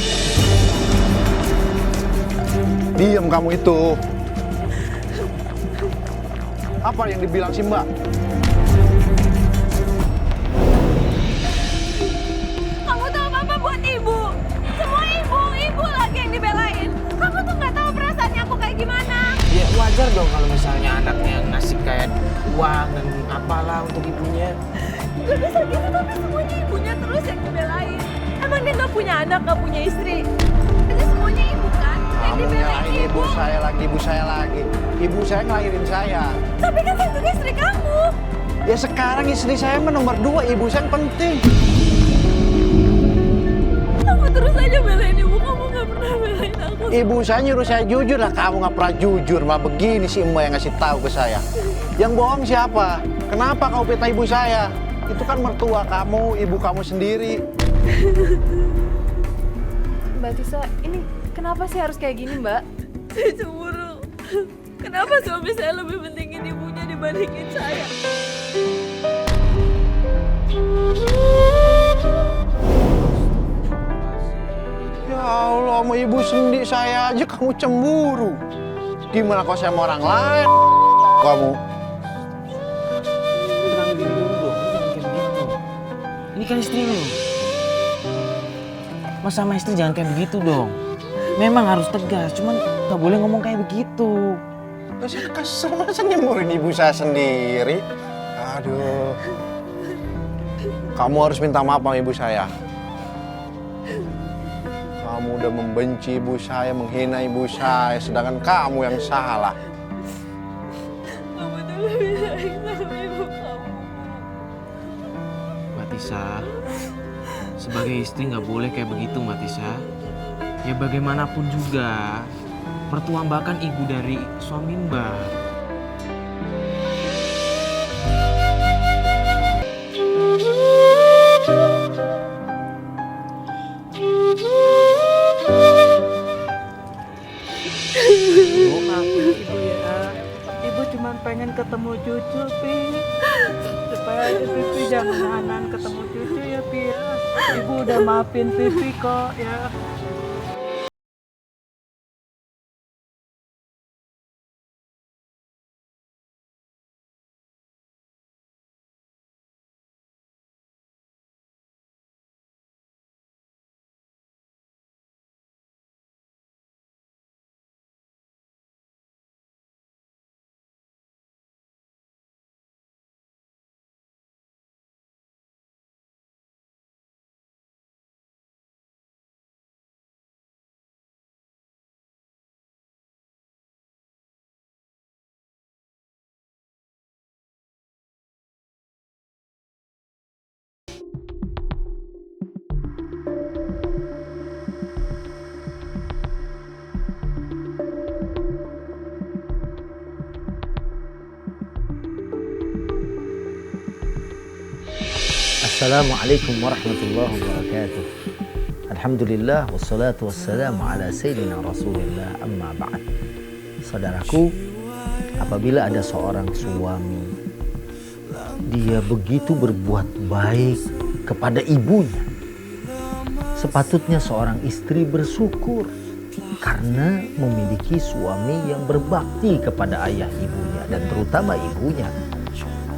[SPEAKER 10] Diam kamu itu. Apa yang dibilang si Mbak?
[SPEAKER 5] Kamu tahu apa-apa buat ibu? Semua ibu lagi yang dibelain. Kamu tuh nggak tahu perasaannya aku kayak gimana.
[SPEAKER 1] Ya wajar dong kalau misalnya anaknya ngasih kayak uang dan apalah untuk ibunya.
[SPEAKER 5] Gak bisa gitu, tapi semuanya ibunya terus yang dibelain. Emang dia nggak punya anak, nggak punya istri? Ini semuanya ibu kan? Yang
[SPEAKER 10] Kamu
[SPEAKER 5] dibelain
[SPEAKER 10] nyalahin ibu saya lagi, ibu saya lagi. Ibu saya ngelahirin saya.
[SPEAKER 5] Tapi kan saya juga istri kamu.
[SPEAKER 10] Ya sekarang istri saya nomor 2, ibu saya yang penting.
[SPEAKER 5] Kamu terus aja belain ibu, kamu nggak pernah belain aku.
[SPEAKER 10] Ibu saya nyuruh saya jujur lah, kamu nggak pernah jujur. Mah begini sih Mbak yang ngasih tahu ke saya. Yang bohong siapa? Kenapa kau fitnah ibu saya? Itu kan mertua kamu, ibu kamu sendiri.
[SPEAKER 2] Mbak Tisa, ini kenapa sih harus kayak gini, Mbak?
[SPEAKER 9] Saya cemburu. Kenapa suami saya lebih pentingin ibunya dibandingin saya?
[SPEAKER 10] Ya Allah, sama ibu sendiri saya aja kamu cemburu. Gimana kalau saya sama orang lain? Kamu.
[SPEAKER 1] Tenang dulu dong, jangan kayak begitu. Ini kan istri lu. Mas sama istri jangan kayak begitu dong. Memang harus tegas, cuman nggak boleh ngomong kayak begitu.
[SPEAKER 10] Saya kesel masa nyemburin ibu saya sendiri. Aduh. Kamu harus minta maaf sama ibu saya. Kamu udah membenci ibu saya, menghina ibu saya, sedangkan kamu yang salah.
[SPEAKER 9] Kamu tuh lebih sayang sama ibu kamu.
[SPEAKER 1] Mbak Tisa, sebagai istri nggak boleh kayak begitu Mbak Tisa. Ya bagaimanapun juga, mertua Mbak kan ibu dari suami Mbak.
[SPEAKER 6] Maafin ibu ya. Ibu cuma pengen ketemu cucu, Pi. Supaya Pipi jangan nahan ketemu cucu ya, Pi ya. Ibu udah maafin Pipi kok ya.
[SPEAKER 11] Assalamualaikum warahmatullahi wabarakatuh. Alhamdulillah wassalatu wassalamu ala sayyidina Rasulillah amma ba'd. Saudaraku, apabila ada seorang suami dia begitu berbuat baik kepada ibunya, sepatutnya seorang istri bersyukur karena memiliki suami yang berbakti kepada ayah ibunya dan terutama ibunya.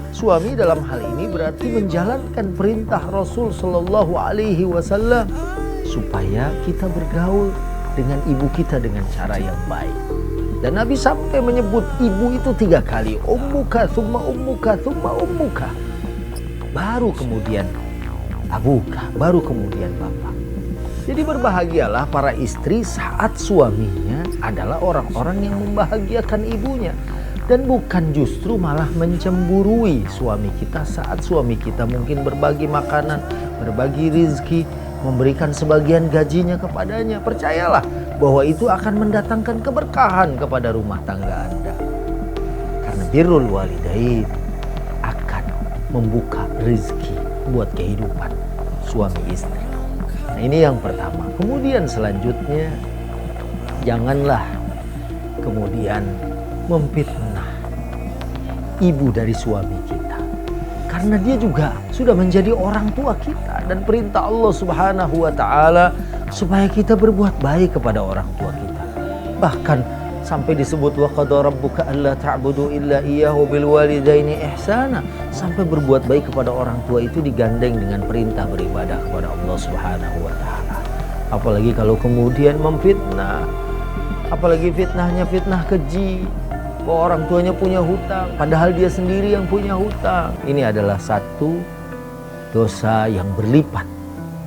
[SPEAKER 11] Suami dalam hal ini berarti menjalankan perintah Rasul Shallallahu Alaihi Wasallam supaya kita bergaul dengan ibu kita dengan cara yang baik. Dan Nabi sampai menyebut ibu itu 3 kali, ummuka, thumma ummuka, thumma ummuka. Baru kemudian abuka, baru kemudian bapak. Jadi berbahagialah para istri saat suaminya adalah orang-orang yang membahagiakan ibunya. Dan bukan justru malah mencemburui suami kita saat suami kita mungkin berbagi makanan, berbagi rizki, memberikan sebagian gajinya kepadanya. Percayalah bahwa itu akan mendatangkan keberkahan kepada rumah tangga Anda. Karena birrul walidain akan membuka rizki buat kehidupan suami istri. Nah, ini yang pertama. Kemudian selanjutnya, janganlah kemudian memfitnah ibu dari suami kita, karena dia juga sudah menjadi orang tua kita dan perintah Allah Subhanahu wa taala supaya kita berbuat baik kepada orang tua kita. Bahkan sampai disebut wa qada rabbuka alla ta'budu illa iyyahu bil walidaini ihsana, sampai berbuat baik kepada orang tua itu digandeng dengan perintah beribadah kepada Allah Subhanahu wa taala. Apalagi kalau kemudian memfitnah, apalagi fitnahnya fitnah keji, bahwa orang tuanya punya hutang padahal dia sendiri yang punya hutang. Ini adalah satu dosa yang berlipat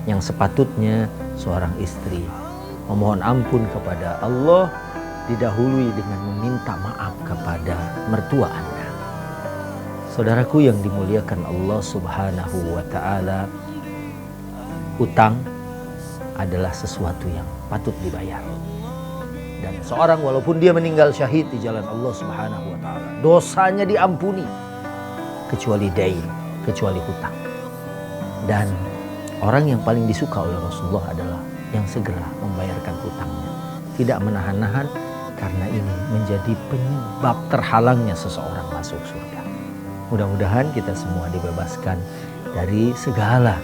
[SPEAKER 11] yang sepatutnya seorang istri memohon ampun kepada Allah, didahului dengan meminta maaf kepada mertua Anda. Saudaraku yang dimuliakan Allah Subhanahu wa taala, hutang adalah sesuatu yang patut dibayar. Dan seorang walaupun dia meninggal syahid di jalan Allah Subhanahu wa taala, dosanya diampuni kecuali dain, kecuali hutang. Dan orang yang paling disuka oleh Rasulullah adalah yang segera membayarkan hutangnya, tidak menahan-nahan, karena ini menjadi penyebab terhalangnya seseorang masuk surga. Mudah-mudahan kita semua dibebaskan dari segala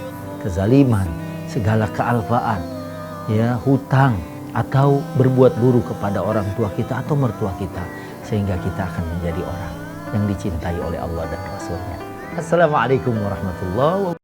[SPEAKER 11] kezaliman, segala kealpaan, ya, hutang, atau berbuat buruk kepada orang tua kita atau mertua kita, sehingga kita akan menjadi orang yang dicintai oleh Allah dan Rasulnya. Assalamualaikum warahmatullahi wabarakatuh.